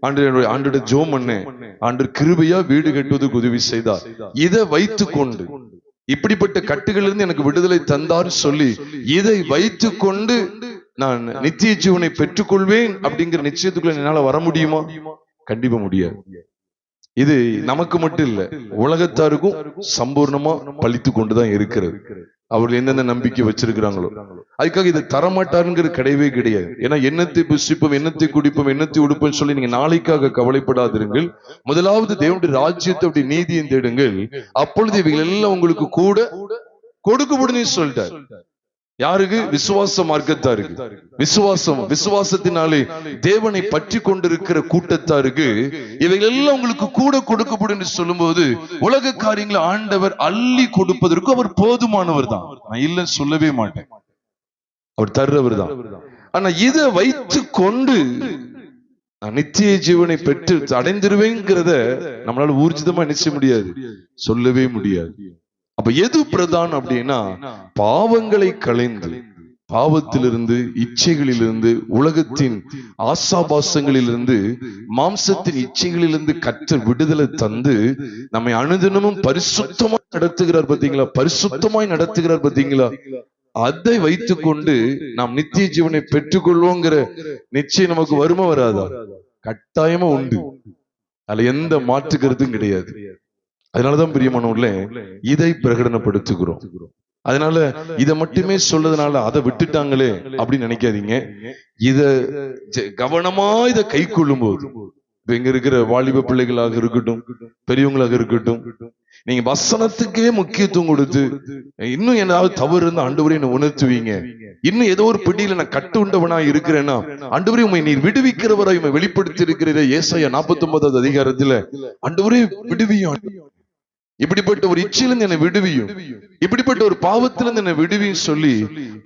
ஆண்டு ஜெபம் பண்ணேன், ஆண்டு கிருபையா வீடு கட்டுவதற்கு உதவி செய்தார். இதை வைத்து கொண்டு இப்படிப்பட்ட கட்டுகள் இருந்து எனக்கு விடுதலை தந்தார் சொல்லி இதை வைத்து கொண்டு நான் நித்திய ஜீவனை பெற்றுக்கொள்வேன் அப்படிங்கிற நிச்சயத்துக்குள்ள என்னால வர முடியுமா? கண்டிப்பா முடியாது. இது நமக்கு மட்டும் இல்ல, உலகத்தாருக்கும் சம்பூர்ணமா பழித்து கொண்டுதான் இருக்கிறது. அவர்கள் எந்தெந்த நம்பிக்கை வச்சிருக்கிறாங்களோ அதுக்காக இதை தரமாட்டாருங்கிறது கிடையவே கிடையாது. ஏன்னா எண்ணத்தை புசிப்போம், எண்ணத்தை குடிப்போம், எண்ணத்தை உடுப்போம் சொல்லி நீங்க நாளைக்காக கவலைப்படாதிருங்கள். முதலாவது தேவனுடைய ராஜ்யத்தை நீதியை தேடுங்கள், அப்பொழுது இவைகள் எல்லாம் உங்களுக்கு கூட கொடுக்கப்படும் சொல்லிட்டார். யாருக்கு? விசுவாச மார்க்கத்தாருக்கு. விசுவாசத்தினாலே தேவனை பற்றி கொண்டிருக்கிற கூட்டத்தாருக்கு இவைகள் எல்லாம் உங்களுக்கு கூட கொடுக்கப்படும் என்று சொல்லும் போது, உலக காரியங்களை ஆண்டவர் அள்ளி கொடுப்பதற்கு அவர் போதுமானவர் தான். நான் இல்ல சொல்லவே மாட்டேன், அவர் தர்றவர் தான். ஆனா இதை வைத்து கொண்டு நான் நித்திய ஜீவனை பெற்று அடைந்திருவேங்கிறத நம்மளால ஊர்ஜிதமா நிச்சய முடியாது, சொல்லவே முடியாது. அப்ப எது பிரதானம் அப்படின்னா, பாவங்களை களைந்து பாவத்திலிருந்து, இச்சைகளிலிருந்து, உலகத்தின் ஆசாபாசங்களிலிருந்து, மாம்சத்தின் இச்சைகளிலிருந்து கர்த்தர் விடுதலை தந்து நம்மை அனுதினமும் பரிசுத்தமாய் நடத்துகிறார் பாத்தீங்களா? பரிசுத்தமாய் நடத்துகிறார் பாத்தீங்களா? அதை வைத்துக் கொண்டு நாம் நித்திய ஜீவனை பெற்றுக்கொள்வோங்கிற நிச்சயம் நமக்கு வருமா வராதா? கட்டாயமா உண்டு. அதுல எந்த மாற்று கருத்தும் கிடையாது. அதனாலதான் பிரியமானவர்களே, இதை பிரகடனப்படுத்துகிறோம். அதனால இதை மட்டுமே சொல்றதுனால அதை விட்டுட்டாங்களே அப்படின்னு நினைக்காதீங்க. இத கவனமா இதை கை கொள்ளும் போது, இங்க இருக்கிற வாலிப பிள்ளைகளாக இருக்கட்டும், பெரியவங்களாக இருக்கட்டும், நீங்க வசனத்துக்கே முக்கியத்துவம் கொடுத்து இன்னும் ஏதாவது தவறு இருந்தா ஆண்டவரே என்ன உணர்த்துவீங்க, இன்னும் ஏதோ ஒரு பிடியில நான் கட்டு உண்டவனா இருக்கிறேன்னா ஆண்டவரே உண்மை நீர் விடுவிக்கிறவராய் உண்மை வெளிப்படுத்தி இருக்கிற ஏசாயா 49வது அதிகாரத்துல ஆண்டவரே விடுவியும், இப்படிப்பட்ட ஒரு இச்சையிலிருந்து என்னை விடுவியும், இப்படிப்பட்ட ஒரு பாவத்திலிருந்து என்னை விடுவியும் சொல்லி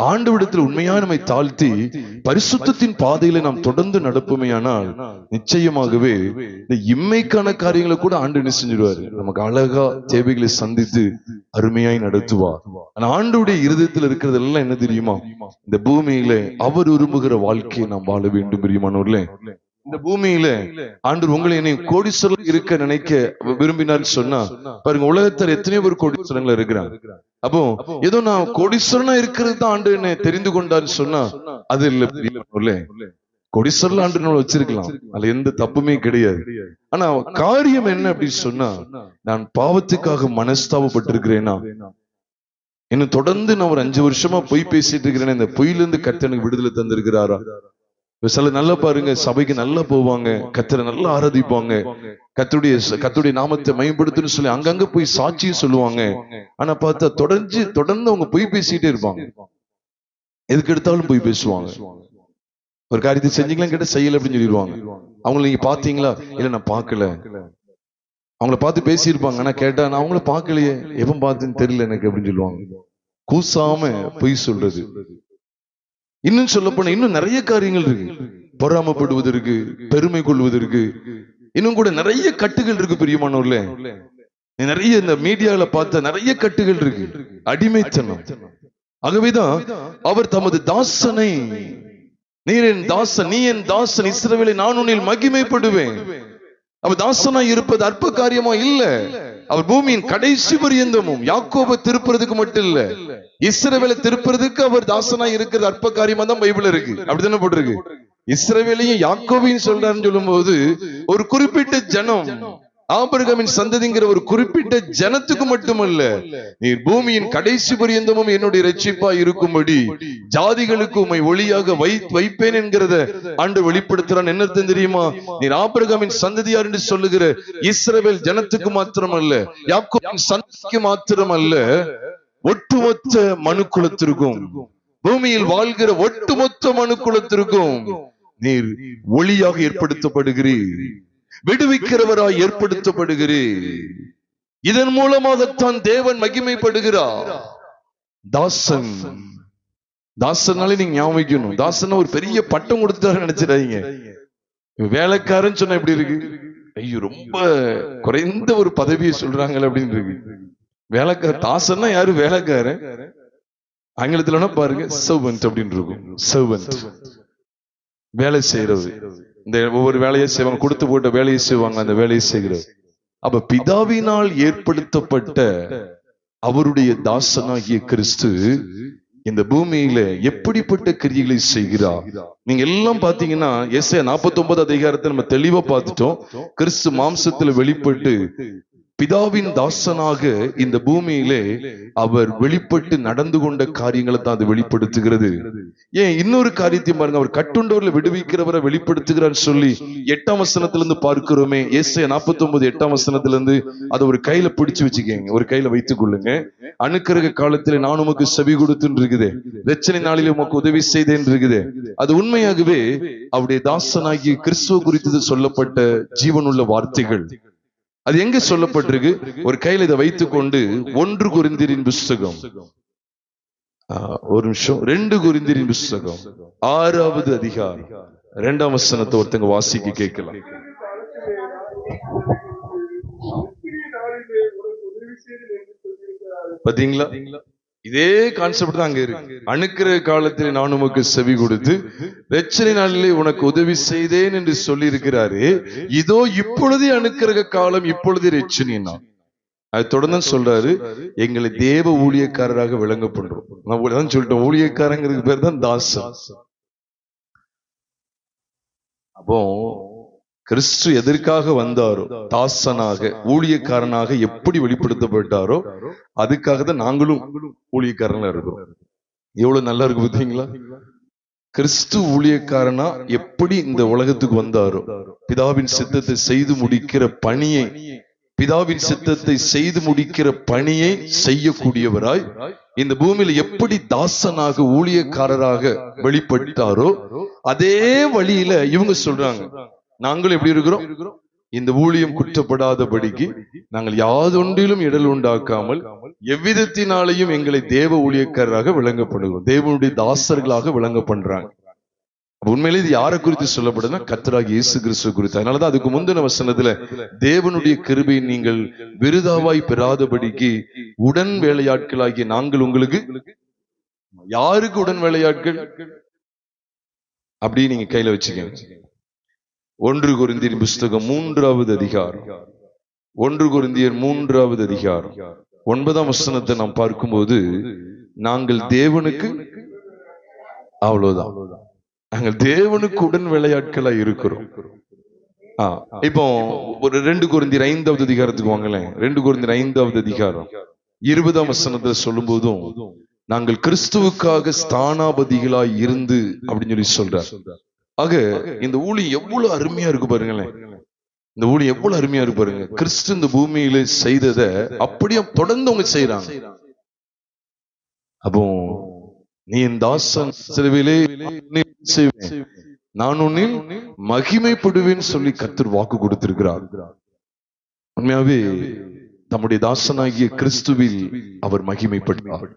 ஆண்டவரிடத்தில் உண்மையா நம்மை தாழ்த்தி பரிசுத்தத்தின் பாதையில நாம் தொடர்ந்து நடப்போமேயானால் நிச்சயமாகவே இந்த இம்மைக்கான காரியங்களை கூட ஆண்டு என்ன செஞ்சிடுவாரு, நமக்கு அழகா தேவைகளை சந்தித்து அருமையாய் நடத்துவார். ஆனா ஆண்டவருடைய இருதயத்தில் இருக்கிறது எல்லாம் என்ன தெரியுமா? இந்த பூமியில அவர் விரும்புகிற வாழ்க்கையை நாம் வாழ வேண்டும். பிரியமானவர்களே, இந்த பூமியில ஆண்டவர் உங்களை என்னை கோடீஸ்வரன் இருக்க நினைக்க விரும்பினார் சொன்னா பாருங்க, உலகத்தில் எத்தனையோ பேர் கோடீஸ்வரங்கள் இருக்கிறாங்க. அப்போ ஏதோ நான் கோடீஸ்வரனா இருக்கிறது தான் ஆண்டு என்னை தெரிந்து கொண்டான்னு சொன்னா அது இல்ல. கோடீஸ்வரன் ஆண்டு நம்ம வச்சிருக்கலாம், அதுல எந்த தப்புமே கிடையாது. ஆனா காரியம் என்ன அப்படின்னு சொன்னா, நான் பாவத்துக்காக மனஸ்தாபப்பட்டிருக்கிறேனா, இன்னும் தொடர்ந்து நான் ஒரு 5 வருஷமா பொய் பேசிட்டு இருக்கிறேன், இந்த பொய்யிலிருந்து கர்த்தர் எனக்கு விடுதலை தந்திருக்கிறாரா? சில நல்லா பாருங்க, சபைக்கு நல்லா போவாங்க, கர்த்தரை நல்லா ஆராதிப்பாங்க, கர்த்தருடைய நாமத்தை மேம்படுத்துன்னு சொல்லி அங்கங்க போய் சாட்சியும் சொல்லுவாங்க. ஆனா பார்த்தா தொடர்ந்து அவங்க பொய் பேசிட்டே இருப்பாங்க. எதுக்கு எடுத்தாலும் பொய் பேசுவாங்க. ஒரு காரியத்தை செஞ்சீங்களா கேட்ட செய்யல அப்படின்னு சொல்லிடுவாங்க. அவங்களை நீங்க பாத்தீங்களா? இல்ல நான் பார்க்கல. அவங்கள பார்த்து பேசியிருப்பாங்க, ஆனா கேட்டா நான் அவங்கள பார்க்கலையே, எப்ப பார்த்துன்னு தெரியல எனக்கு அப்படின்னு சொல்லுவாங்க. கூசாம பொய் சொல்றது. இன்னும் சொல்ல போனா இன்னும் நிறைய காரியங்கள் இருக்கு. பொறாமப்படுவதற்கு, பெருமை கொள்வதற்கு, இன்னும் கூட நிறைய கட்டுகள் இருக்கு. பிரியமானவர்களே, நிறைய இந்த மீடியால பார்த்த நிறைய கட்டுகள் இருக்கு, அடிமைத்தனம். ஆகவேதான் அவர் தமது தாசனை, நீர் என் தாசன், நீ என் தாசன் இஸ்ரவேலை நான் உன்னில் மகிமைப்படுவேன். அவர் தாசனா இருப்பது அற்ப காரியமா இல்ல. அவர் பூமியின் கடைசி பரியந்தமும் யாக்கோபை திருப்புறதுக்கு மட்டும் இல்ல, இஸ்ரவேலை திருப்புறதுக்கு அவர் தாசனா இருக்கிறது அற்ப காரியமா தான் பைபிள் இருக்கு. அப்படித்தானே போட்டிருக்கு. இஸ்ரவேலையும் யாக்கோபையும் சொல்றாருன்னு சொல்லும் போது ஒரு குறிப்பிட்ட ஜனம், ஆபிரகாமின் சந்ததிங்கிற ஒரு குறிப்பிட்ட ஜனத்துக்கு மட்டுமல்ல, நீர் பூமியின் கடைசி பரியந்தமும் என்னுடைய இரட்சிப்பா இருக்கும்படி ஜாதிகளுக்கு உம்மை ஒளியாக வைப்பேன் என்கிறத ஆண்டு வெளிப்படுத்துறான். என்ன தெரியுமா? நீர் ஆபிரகாமின் சந்ததியார் என்று சொல்லுகிற இஸ்ரவேல் ஜனத்துக்கு மாத்திரமல்ல, யாக்கோபின் சந்ததிக்கு மாத்திரமல்ல, ஒட்டுமொத்த மனுக்குலத்திற்கும், பூமியில் வாழ்கிற ஒட்டுமொத்த மனுக்குலத்திற்கும் நீர் ஒளியாக ஏற்படுத்தப்படுகிறீர், விடுவிக்கிறவராய் ஏற்படுத்தப்படுகிறீர். இதன் மூலமாகத்தான் தேவன் மகிமைப்படுகிறார். தாசன், தாசனாலே நீங்க ஞாபகம் வைக்கணும், தாசன் ஒரு பெரிய பட்டம் கொடுத்துட்டாரு நினைச்சிடாதீங்க. வேலைக்காரன் சொன்னா எப்படி இருக்கு? ஐயோ, ரொம்ப குறைந்த ஒரு பதவியை சொல்றாங்க அப்படின்னு இருக்கு. வேலைக்கார தாசன்னா யாரு? வேலைக்காரன். ஆங்கிலத்துல பாருங்க, சர்வன்ட் அப்படின்னு இருக்கும். சர்வன்ட், வேலை செய்யறது. இந்த ஒவ்வொரு வேலையை செய்வாங்க, கொடுத்து போட்ட வேலையை செய்வாங்க, அந்த வேலையை செய்கிறது. அப்ப பிதாவினால் ஏற்படுத்தப்பட்ட அவருடைய தாசனாகிய கிறிஸ்து இந்த பூமியில எப்படிப்பட்ட கிரியைகளை செய்கிறார்? நீங்க எல்லாம் பாத்தீங்கன்னா எஸ்ஐயா 49 அதிகாரத்தை நம்ம தெளிவா பார்த்துட்டோம். கிறிஸ்து மாம்சத்துல வெளிப்பட்டு பிதாவின் தாசனாக இந்த பூமியிலே அவர் வெளிப்பட்டு நடந்து கொண்ட காரியங்களை தான் அது வெளிப்படுத்துகிறது. ஏன் இன்னொரு காரியத்தையும் பாருங்க, அவர் கட்டுண்டவர்களை விடுவிக்கிறவரை வெளிப்படுத்துகிறார் சொல்லி 8ஆம் வசனத்திலிருந்து பார்க்கிறோமே. ஏசாயா 49 8ஆம் வசனத்திலிருந்து அதை ஒரு கையில பிடிச்சு வச்சுக்கங்க, ஒரு கையில வைத்துக் கொள்ளுங்க. அணுக்கருக காலத்திலே நான் உமக்கு செவி கொடுத்துன்னு இருக்குது, வெச்சனை நாளிலே உமக்கு உதவி செய்தேன் இருக்குது. அது உண்மையாகவே அவருடைய தாசனாகிய கிறிஸ்துவ குறித்து சொல்லப்பட்ட ஜீவனுள்ள வார்த்தைகள். அது எங்க சொல்லப்பட்டிருக்கு? ஒரு கையில இதை வைத்துக் கொண்டு 1 கொரிந்தியரின் புஸ்தகம், ஒரு நிமிஷம், 2 கொரிந்தியரின் புஸ்தகம் 6வது அதிகாரம் 2ஆம் வசனத்தை ஒருத்தங்க வாசிக்க கேட்கலாம். பாத்தீங்களா? இதே கான்செப்ட் தான் அங்க இருக்கு. அணுக்கிற காலத்தில் நான் உமக்கு செவி கொடுத்து ரட்சணை நாளிலே உனக்கு உதவி செய்தேன் என்று சொல்லி இருக்கிறாரு. இதோ இப்பொழுதே அணுக்கிற காலம், இப்பொழுதே ரட்சணை நாள். அது தொடர்ந்து சொல்றாரு, எங்களை தேவ ஊழியக்காரராக விளங்க பண்றோம். நான் சொல்லிட்டோம், ஊழியக்காரங்கிறதுக்கு பேர் தான் தாசன். அப்போ கிறிஸ்து எதற்காக வந்தாரோ, தாசனாக ஊழியக்காரனாக எப்படி வெளிப்படுத்தப்பட்டாரோ அதுக்காக தான் நாங்களும் ஊழியக்காரனா இருக்கிறோம். எவ்வளவு நல்லா இருக்கு பார்த்தீங்களா? கிறிஸ்து ஊழியக்காரனா எப்படி இந்த உலகத்துக்கு வந்தாரோ, பிதாவின் சித்தத்தை செய்து முடிக்கிற பணியை பிதாவின் சித்தத்தை செய்து முடிக்கிற பணியை செய்யக்கூடியவராய் இந்த பூமியில எப்படி தாசனாக ஊழியக்காரராக வெளிப்பட்டாரோ அதே வழியில இவங்க சொல்றாங்க, நாங்களும் எப்படி இருக்கிறோம்? இந்த ஊழியம் குற்றப்படாதபடிக்கு நாங்கள் யாதொன்றிலும் இடல் உண்டாக்காமல் எவ்விதத்தினாலையும் எங்களை தேவ ஊழியக்காரராக விளங்கப்படுகிறோம், தேவனுடைய தாசர்களாக விளங்க பண்றாங்க. உண்மையிலே இது யாரை குறித்து சொல்லப்படுதுன்னா கர்த்தராகிய இயேசு கிறிஸ்து குறித்து. அதனாலதான் அதுக்கு முந்தின வசனத்துல தேவனுடைய கிருபையை நீங்கள் விருதாவாய் பெறாதபடிக்கு உடன் வேலையாட்களாகிய நாங்கள் உங்களுக்கு, யாருக்கு உடன் வேலையாட்கள் அப்படி நீங்க கையில வச்சுக்கங்க. 1 கொரிந்தியர் புஸ்தகம் 3வது அதிகாரம், 1 கொரிந்தியர் 3வது அதிகாரம் 9ஆம் வசனத்தை நாம் பார்க்கும்போது, நாங்கள் தேவனுக்கு, அவ்வளவுதான், நாங்கள் தேவனுக்கு உடன் விளையாட்களா இருக்கிறோம். இப்போ ஒரு 2 கொரிந்தியர் 5வது அதிகாரத்துக்கு வாங்களேன். 2 கொரிந்தியர் 5வது அதிகாரம் 20ஆம் வசனத்தை சொல்லும் போதும் நாங்கள் கிறிஸ்துவுக்காக ஸ்தானாபதிகளாய் இருந்து அப்படின்னு சொல்லி சொல்றார். ஆக இந்த ஊழியம் எவ்வளவு அருமையா இருக்கு பாருங்களேன். இந்த ஊழியம் எவ்வளவு அருமையா இருக்கு பாருங்க. கிறிஸ்து இந்த பூமியில செய்ததை அப்படியே தொடர்ந்து அவங்க செய்யறாங்க. அப்போ நீ என் தாசன், சிலுவையிலே நான் உன்னில் மகிமைப்படுவேன் சொல்லி கர்த்தர் வாக்கு கொடுத்திருக்கிறார். உண்மையாவே தம்முடைய தாசனாகிய கிறிஸ்துவில் அவர் மகிமைப்பட்டார்.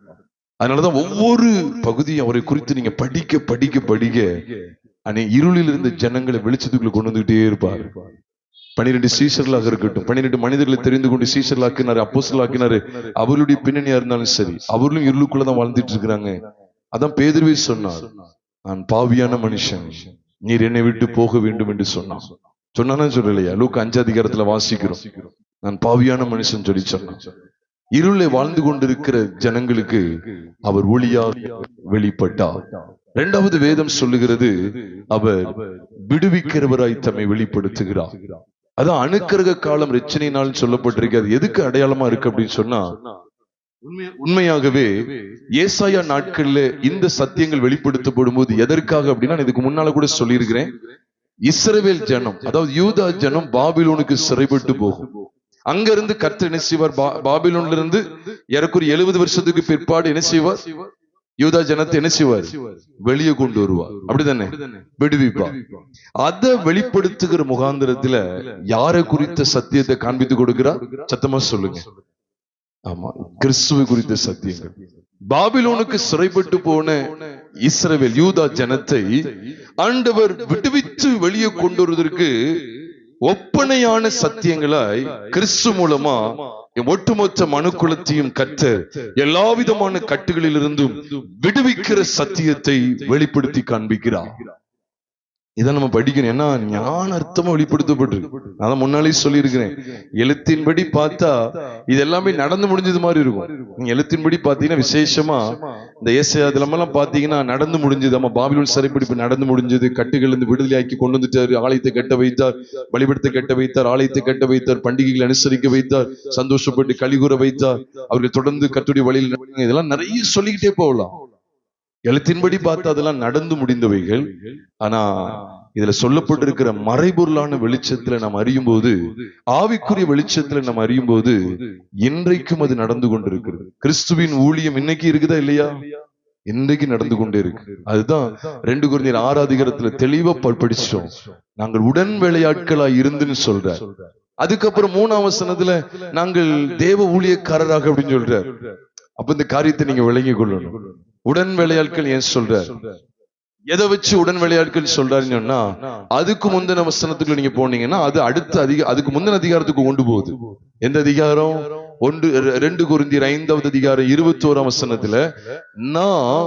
அதனாலதான் ஒவ்வொரு பகுதியும் அவரை குறித்து நீங்க படிக்க படிக்க படிக்க இருளில் இருந்த ஜனங்களை வெளிச்சத்துக்குள்ள கொண்டு வந்துகிட்டே இருப்பார். 12 சீஷர்களாக இருக்கட்டும், 12 மனிதர்களை தெரிந்து கொண்டு சீஷர்களாக்கினாரு, அப்போஸ்தலராக்கினாரு. அவர்களுடைய பின்னணியா இருந்தாலும் சரி, அவர்களும் இருளுக்குள்ளதான் வாழ்ந்துட்டு இருக்கிறாங்க. அதான் பேதுருவே சொன்னார், நான் பாவியான மனுஷன், நீர் என்னை விட்டு போக வேண்டும் என்று சொன்னான். சொன்னானே சொல்லலையா? லூக்கா 5 அதிகாரத்துல வாசிக்கிறோம், நான் பாவியான மனுஷன் சொல்லி சொன்னான். இருளை வாழ்ந்து கொண்டிருக்கிற ஜனங்களுக்கு அவர் ஒளியாக வெளிப்பட்டார். 2வது வேதம் சொல்லுகிறது, அவர் விடுவிக்கிறவராய் தம்மை வெளிப்படுத்துகிறார். அதான் அணுக்கருக காலம் ரட்சணை நாள் சொல்லப்பட்டிருக்கு. அது எதுக்கு அடையாளமா இருக்கு அப்படின்னு சொன்னா, உண்மையாகவே ஏசாயா நாட்கள்ல இந்த சத்தியங்கள் வெளிப்படுத்தப்படும் போது எதற்காக அப்படின்னா, இதுக்கு முன்னால கூட சொல்லியிருக்கிறேன், இஸ்ரவேல் ஜனம், அதாவது யூதா ஜனம் பாபிலோனுக்கு சிறைப்பட்டு போகும். அங்க இருந்து கர்த்தர் என்ன செய்வார்? பாபிலோன்ல இருந்து ஏறக்குறைய 70 வருஷத்துக்கு பிற்பாடு என்ன செய்வார்? யூதா ஜனத்தை என்ன செய்வார்? வெளியே கொண்டு வருவார். அப்படித்தானே? விடுவிப்பார். அதை வெளிப்படுத்துகிற முகாந்திரத்துல யாரை குறித்த சத்தியத்தை காண்பித்து கொடுக்கிறார்? சத்தமா சொல்லுங்க. ஆமா, கிறிஸ்துவை குறித்த சத்தியங்கள். பாபிலோனுக்கு சிறைப்பட்டு போன இஸ்ரவேல் யூதா ஜனத்தை ஆண்டவர் விடுவித்து வெளியே கொண்டு வருவதற்கு ஒப்பனையான சத்தியங்களாய் கிறிஸ்து மூலமா ஒட்டுமொத்த மனுக்குலத்தையும் கர்த்தர் எல்லா விதமான கட்டுகளில் இருந்தும் விடுவிக்கிற சத்தியத்தை வெளிப்படுத்தி காண்பிக்கிறார். இதை நம்ம படிக்கணும். ஏன்னா ஞான அர்த்தமா வெளிப்படுத்தப்பட்டிருக்கு. நான் முன்னாலே சொல்லி இருக்கிறேன், எழுத்தின்படி பார்த்தா இது எல்லாமே நடந்து முடிஞ்சது மாதிரி இருக்கும். நீங்க எழுத்தின்படி பாத்தீங்கன்னா, விசேஷமா இந்த ஏசாயா அதெல்லாம் பாத்தீங்கன்னா நடந்து முடிஞ்சது. நம்ம பாபிலோன் சிறைப்பிடிப்பு நடந்து முடிஞ்சது. கட்டுகள் இருந்து விடுதலை ஆக்கி கொண்டு வந்துட்டாரு. ஆலயத்தை கட்ட வைத்தார், பலிபீடத்தை கட்ட வைத்தார், ஆலயத்தை கட்ட வைத்தார், பண்டிகைகளை அனுசரிக்க வைத்தார், சந்தோஷப்பட்டு கலிகூற வைத்தார், அவர்கள் தொடர்ந்து கர்த்தருடைய வழியில். இதெல்லாம் நிறைய சொல்லிக்கிட்டே போகலாம். எழுத்தின்படி பார்த்து அதெல்லாம் நடந்து முடிந்தவைகள். ஆனா இதுல சொல்லப்பட்டிருக்கிற மறைபொருளான வெளிச்சத்துல நாம் அறியும் போது, ஆவிக்குரிய வெளிச்சத்துல நாம் அறியும் போது, இன்றைக்கும் அது நடந்து கொண்டிருக்கிறது. கிறிஸ்துவின் ஊழியம் இன்னைக்கு இருக்குதா இல்லையா? இன்றைக்கு நடந்து கொண்டே இருக்கு. அதுதான் 2 கொரிந்தியர் 6 அதிகாரத்துல தெளிவா படிச்சிட்டோம். நாங்கள் உடன் வேலையாட்களா இருந்துன்னு சொல்ற. அதுக்கப்புறம் 3ஆம் வசனத்துல நாங்கள் தேவ ஊழியக்காரராக அப்படின்னு சொல்றார். அப்ப இந்த காரியத்தை நீங்க விளங்கி கொள்ளணும். உடன் வேலையாட்கள் ஏன் சொல்ற? எதை வச்சு உடன் வேலையாட்கள் சொல்றாருன்னு சொன்னா, அதுக்கு முந்தின வசனத்துக்குள்ள நீங்க போனீங்கன்னா அது அடுத்த அதுக்கு முந்தின அதிகாரத்துக்கு கொண்டு போகுது. எந்த அதிகாரம்? 2 கொரிந்தியர் 5வது அதிகாரம் 21ஆம் வசனத்துல, நான்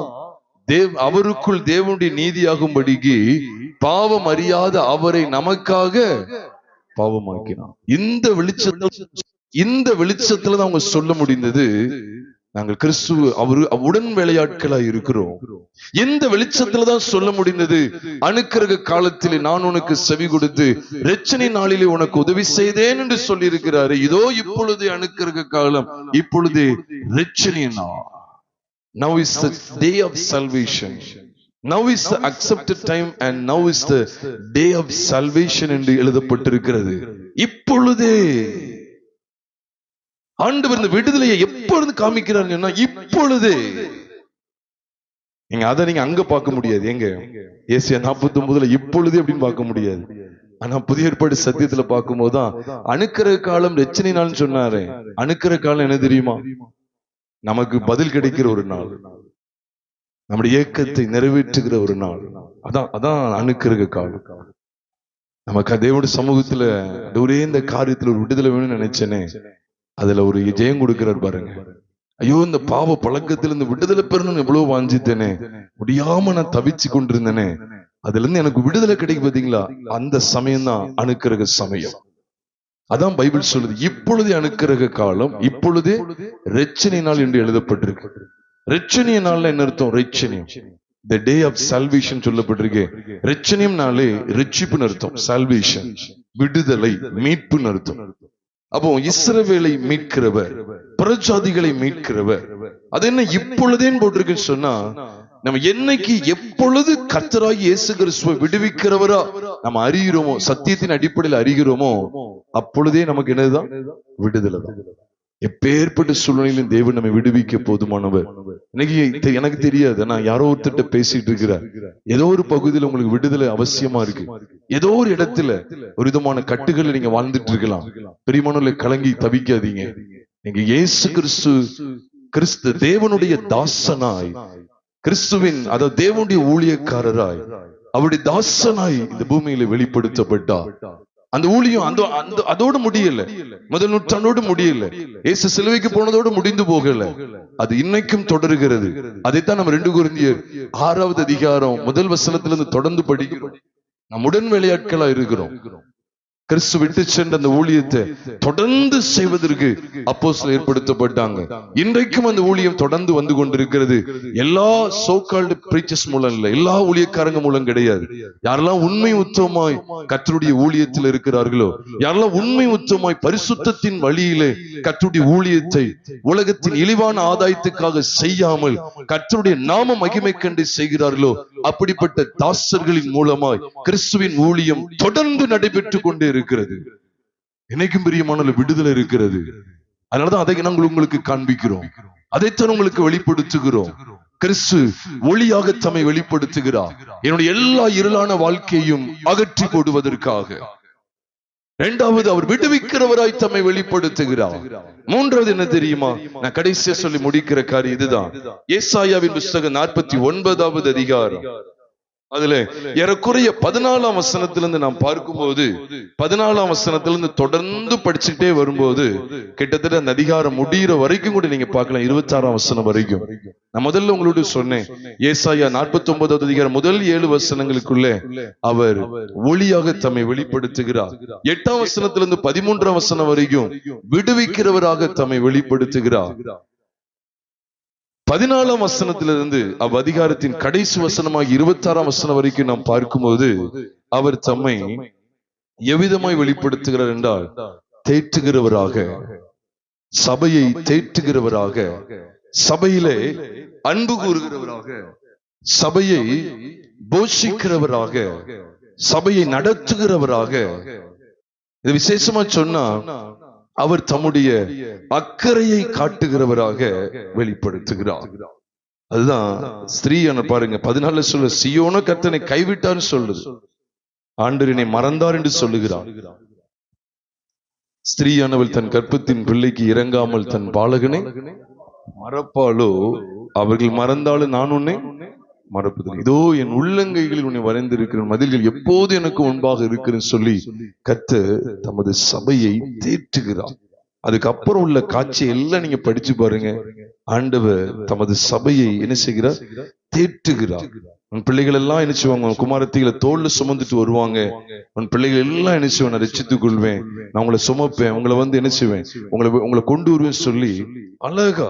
அவருக்குள் தேவனுடைய நீதியாகும்படிக்கு பாவம் அறியாத அவரை நமக்காக பாவமாக்கினான். இந்த வெளிச்சத்துல தான் அவங்க சொல்ல முடிந்தது, நாங்கள் கிறிஸ்துவ உடன் வேலையாட்களா இருக்கிறோம். எந்த வெளிச்சத்துலதான் சொல்ல முடிந்தது, அனுக்கிரக காலத்திலே நான் உனக்கு செவி கொடுத்து இரட்சணை நாளிலே உனக்கு உதவி செய்தேன் என்று சொல்லி இருக்கிறாரு. இதோ இப்பொழுது அனுக்கிரக காலம், இப்பொழுது இரட்சணை நாள். Now is the day of salvation. Now is the accepted time and now is the day of salvation என்று எழுதப்பட்டிருக்கிறது. இப்பொழுதே ஆண்டவர் இந்த விடுதலையை எப்பொழுது காமிக்கிறாருன்னா இப்பொழுதே. அதை நீங்க அங்க பார்க்க முடியாது. எங்க ஏசியா 49 இப்பொழுதே அப்படின்னு பார்க்க முடியாது. ஆனா புதிய ஏற்பாடு சத்தியத்துல பார்க்கும் போதுதான் அனுக்கிரக காலம் இரட்சணை நாள்னு சொன்னாரு. அனுக்கிரக காலம் என்ன தெரியுமா? நமக்கு பதில் கிடைக்கிற ஒரு நாள், நம்முடைய ஏக்கத்தை நிறைவேற்றுகிற ஒரு நாள். அதான் அனுக்கிரக காலம். நமக்கு தேவனுடைய சமூகத்துல ஒரே இந்த காரியத்துல ஒரு விடுதலை வேணும்னு நினைச்சேனே, அதுல ஒரு ஜெயம் கொடுக்கிறார் பாருங்க. ஐயோ, இந்த பாவ பழக்கத்துல இருந்து விடுதலை பெறணும்னு எவ்வளவு வாஞ்சித்தேனே, முடியாம நான் தவிச்சு கொண்டிருந்தேனே, அதுல இருந்து எனக்கு விடுதலை கிடைக்கும். பாத்தீங்களா, அந்த சமயம் தான் அனுக்கிரக சமயம். அதான் பைபிள் சொல்லுது, இப்பொழுதே அனுக்கிரக காலம், இப்பொழுதே இரட்சணை நாள் என்று எழுதப்பட்டிருக்கு. இரட்சணிய நாள்ல என்ன அர்த்தம்? இரட்சணியம், the day of salvation சொல்லப்பட்டிருக்கு. இரட்சணியம் நாளே ரட்சிப்புன்னு அர்த்தம். சால்வேஷன், விடுதலை, மீட்புன்னு அர்த்தம். அப்போ இஸ்ரவேலை மீட்கிறவர், புறஜாதிகளை மீட்கிறவர். அது என்ன இப்பொழுதேன்னு போட்டிருக்குன்னு சொன்னா, நம்ம என்னைக்கு எப்பொழுது கர்த்தராகிய இயேசு கிறிஸ்துவை விடுவிக்கிறவரா நம்ம அறிகிறோமோ, சத்தியத்தின் அடிப்படையில் அறிகிறோமோ, அப்பொழுதே நமக்கு என்னதுதான்? விடுதலை தான். எப்பேற்பட்ட சூழ்நிலையிலும் தேவன் நம்ம விடுவிக்க போதுமானவர். இன்னைக்கு எனக்கு தெரியாது, நான் யாரோ ஒருத்தட்ட பேசிட்டு இருக்கிறார். ஏதோ ஒரு பகுதியில் உங்களுக்கு விடுதலை அவசியமா இருக்கு. ஏதோ ஒரு இடத்துல ஒரு விதமான கட்டுகள் நீங்க வாழ்ந்துட்டு இருக்கலாம். பெரியமானவர்களை கலங்கி தவிக்காதீங்க. நீங்க இயேசு கிறிஸ்து தேவனுடைய தாசனாய், கிறிஸ்துவின் அதாவது தேவனுடைய ஊழியக்காரராய், அவருடைய தாசனாய் இந்த பூமியில வெளிப்படுத்தப்பட்டார். அந்த ஊழியம் அதோடு முடியல, முதல் நூற்றாண்டோடு முடியல, இயேசு சிலுவைக்கு போனதோடு முடிந்து போகல, அது இன்னைக்கும் தொடர்கிறது. அதைத்தான் நம்ம 2 கொரிந்தியர் 6வது அதிகாரம் 1 வசனத்திலிருந்து தொடர்ந்து படிக்கிறோம். நம் உடன் வேலையாட்களா இருக்கிறோம். கிறிஸ்து விட்டு சென்ற அந்த ஊழியத்தை தொடர்ந்து செய்வதற்கு அப்போஸ்தலர் ஏற்படுத்தப்பட்டாங்க. இன்றைக்கும் அந்த ஊழியம் தொடர்ந்து வந்து கொண்டிருக்கிறது. எல்லா சோ கால்டு பிரீச்சர்ஸ் மூலம் இல்ல, எல்லா ஊழியக்காரங்க மூலம் கிடையாது. யாரெல்லாம் உண்மை உத்தமமாய் கர்த்தருடைய ஊழியத்தில் இருக்கிறார்களோ, யாரெல்லாம் உண்மை உத்தமமாய் பரிசுத்தத்தின் வழியிலே கர்த்தருடைய ஊழியத்தை உலகத்தின் இழிவான ஆதாயத்துக்காக செய்யாமல் கர்த்தருடைய நாம மகிமை கண்டு செய்கிறார்களோ, அப்படிப்பட்ட தாசர்களின் மூலமாய் கிறிஸ்துவின் ஊழியம் தொடர்ந்து நடைபெற்று கொண்டே இருக்கிறது. என்னைக்கும் பிரியமான விடுதலை இருக்கிறது. அதனாலதான் அதை நாங்கள் உங்களுக்கு காண்பிக்கிறோம், அதைத்தான் உங்களுக்கு வெளிப்படுத்துகிறோம். கிறிஸ்து ஒளியாக தம்மை வெளிப்படுத்துகிறார், என்னுடைய எல்லா இருளான வாழ்க்கையும் அகற்றி போடுவதற்காக. இரண்டாவது, அவர் விடுவிக்கிறவராய் தம்மை வெளிப்படுத்துகிறார். மூன்றாவது என்ன தெரியுமா? நான் கடைசியா சொல்லி முடிக்கிற காரியம் இதுதான். ஏசாயாவின் புத்தகம் 49வது அதிகாரம், அதுல ஏறக்குறைய 14ஆம் வசனத்திலிருந்து நாம் பார்க்கும்போது, 14ஆம் வசனத்திலிருந்து தொடர்ந்து படிச்சுக்கிட்டே வரும்போது கிட்டத்தட்ட அந்த அதிகாரம் முடிகிற வரைக்கும் கூட நீங்க பார்க்கலாம், 26ஆம் வசனம் வரைக்கும். நான் முதல்ல உங்களோட சொன்னேன், ஏசாயா 49வது அதிகாரம் முதல் 7 வசனங்களுக்குள்ளே அவர் ஒளியாக தம்மை வெளிப்படுத்துகிறார். 8ஆம் வசனத்திலிருந்து 13ஆம் வசனம் வரைக்கும் விடுவிக்கிறவராக தம்மை வெளிப்படுத்துகிறார். 14ஆம் வசனத்திலிருந்து அதிகாரத்தின் கடைசி வசனமாக 26ஆம் வசனம் வரைக்கும் நாம் பார்க்கும்போது அவர் தம்மை எவ்விதமாய் வெளிப்படுத்துகிறார் என்றால், தேற்றுகிறவராக, சபையை தேற்றுகிறவராக, சபையிலே அன்பு கூறுகிறவராக, சபையை போஷிக்கிறவராக, சபையை நடத்துகிறவராக. இது விசேஷமா சொன்னா அவர் தம்முடைய அக்கறையை காட்டுகிறவராக வெளிப்படுத்துகிறார். அதுதான் ஸ்திரீயான பாருங்க 14 சொல்ல, சீயோனோ கர்த்தனை கைவிட்டான்னு சொல்லுது, ஆண்டவர் என்னை மறந்தார் என்று சொல்லுகிறார். ஸ்திரீயானவள் தன் கற்பத்தின் பிள்ளைக்கு இறங்காமல் தன் பாலகனை மறப்பாளோ? அவர்கள் மறந்தாலும் நான் உன்னை மறப்பதில்லை. இதோ என் உள்ளங்கைகளில் உன்னை வரைந்திருக்கிற மதில்கள் எப்போது எனக்கு முன்பாக இருக்கிறேன்னு சொல்லி கர்த்தர் தமது சபையை தேற்றுகிறார். அதுக்கப்புறம் உள்ள காட்சி எல்லாம் நீங்க படிச்சு பாருங்க. ஆண்டவர் தமது சபையை என்ன செய்கிறார்? தேற்றுகிறார். உன் பிள்ளைகள் எல்லாம் என்ன செய்வாங்க? குமாரத்திகளை தோல்ல சுமந்துட்டு வருவாங்க. உன் பிள்ளைகள் எல்லாம் என்ன செய்வேன்? நான் ரட்சித்துக் கொள்வேன், நான் உங்களை சுமப்பேன், உங்களை என்ன செய்வேன்? உங்களை கொண்டு வருவேன் சொல்லி அழகா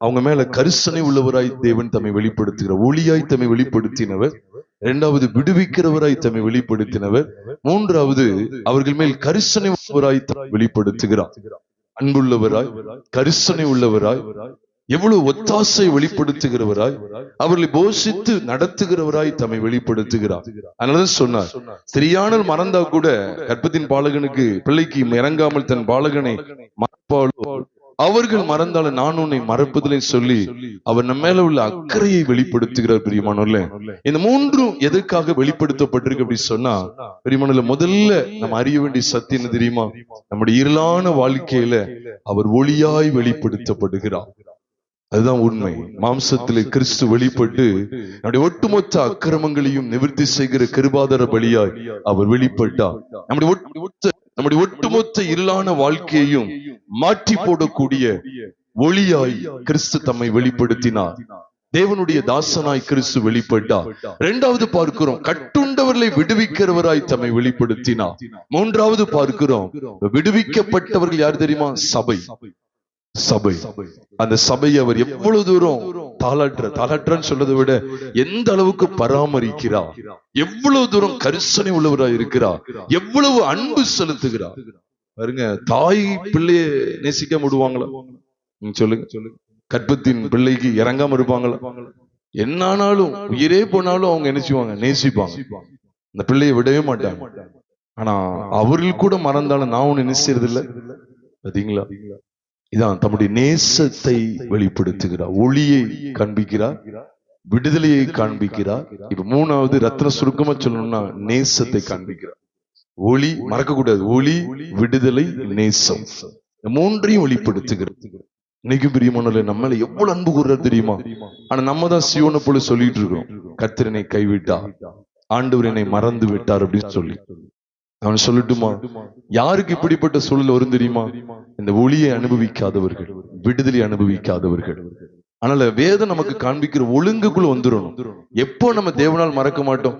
அவங்க மேல கரிசனை உள்ளவராய் தேவன் தம்மை வெளிப்படுத்துகிறார். ஒளியாய் தம்மை வெளிப்படுத்தினவர். இரண்டாவது விடுவிக்கிறவராய் தம்மை வெளிப்படுத்தினவர். மூன்றாவது அவர்கள் மேல் கரிசனை உள்ளவராய் வெளிப்படுத்துகிறார். அன்புள்ளவராய், கரிசனை உள்ளவராய், எவ்வளவு ஒத்தாசை வெளிப்படுத்துகிறவராய், அவர்களை போஷித்து நடத்துகிறவராய் தம்மை வெளிப்படுத்துகிறார். அதனாலதான் சொன்னார், ஸ்திரீயானல் மறந்தா கூட கர்ப்பத்தின் பாலகனுக்கு பிள்ளைக்கு இறங்காமல் தன் பாலகனை மறப்பாளோ, அவர்கள் மறந்தாலும் நான் உன்னை மறப்பதில்லை சொல்லி அவர் நம்ம மேல உள்ள அக்கறையை வெளிப்படுத்துகிறார். பிரியமானவர்களே, இந்த மூன்றும் எதற்காக வெளிப்படுத்தப்பட்டிருக்கு அப்படி சொன்னா, பிரியமானவர்களே, முதல்ல நம்ம அறிய வேண்டிய சத்தியம் என்ன தெரியுமா? நம்முடைய இருளான வாழ்க்கையில அவர் ஒளியாய் வெளிப்படுத்தப்படுகிறார். அதுதான் உண்மை. மாம்சத்திலே கிறிஸ்து வெளிப்பட்டு நம்முடைய ஒட்டுமொத்த அக்கிரமங்களையும் நிவர்த்தி செய்கிற கிருபாதார பலியாய் அவர் வெளிப்பட்டார். நம்முடைய ஒட்டுமொத்த இருளான வாழ்க்கையையும் மாற்றி போடக்கூடிய ஒளியாய் கிறிஸ்து தம்மை வெளிப்படுத்தினார். தேவனுடைய தாசனாய் கிறிஸ்து வெளிப்பட்டார். இரண்டாவது பார்க்கிறோம், கட்டுண்டவர்களை விடுவிக்கிறவராய் தம்மை வெளிப்படுத்தினார். மூன்றாவது பார்க்கிறோம், விடுவிக்கப்பட்டவர்கள் யார் தெரியுமா? சபை. சபை. அந்த சபையை அவர் எவ்வளவு தூரம் தாளாற்றன்னு சொல்றதை விட எந்த அளவுக்கு பராமரிக்கிறார், எவ்வளவு தூரம் கரிசனை உள்ளவராய் இருக்கிறார், எவ்வளவு அன்பு செலுத்துகிறார் பாருங்க. தாய் பிள்ளைய நேசிக்க விடுவாங்களா? சொல்லுங்க. கர்ப்பத்தின் பிள்ளைக்கு இறங்காம இருப்பாங்களா? என்னானாலும் உயிரே போனாலும் அவங்க நினைச்சுவாங்க, நேசிப்பாங்க, அந்த பிள்ளையை விடவே மாட்டாங்க. ஆனா அவர்கள் கூட மறந்தாலும் நான் ஒண்ணு நினைச்சது இல்லை. பாத்தீங்களா? இதான் தம்முடைய நேசத்தை வெளிப்படுத்துகிறார். ஒளியை காண்பிக்கிறார், விடுதலையை காண்பிக்கிறார். இப்ப மூணாவது ரத்ன சுருக்கமா சொல்லணும்னா நேசத்தை காண்பிக்கிறார். ஒளி மறக்கக்கூடாது, ஒளி, விடுதலை, நேசம், மூன்றையும் வெளிப்படுத்துகிறது. இன்னைக்கும் பிரியமானவர்களே, நம்ம மேல எவ்வளவு அன்பு கூறுறாரு தெரியுமா? ஆனா நம்ம தான் சியோனை போல சொல்லிட்டு இருக்கோம், கர்த்தர் என்னை கைவிட்டார், ஆண்டவர் என்னை மறந்து விட்டார் அப்படின்னு சொல்லி. அவன் சொல்லட்டுமா, யாருக்கு இப்படிப்பட்ட சூழல் வரும் தெரியுமா? இந்த ஒளியை அனுபவிக்காதவர்கள், விடுதலை அனுபவிக்காதவர்கள். அதனால வேதம் நமக்கு காண்பிக்கிற ஒழுங்குக்குள்ள வந்துடணும். எப்போ நம்ம தேவனால் மறக்க மாட்டோம்.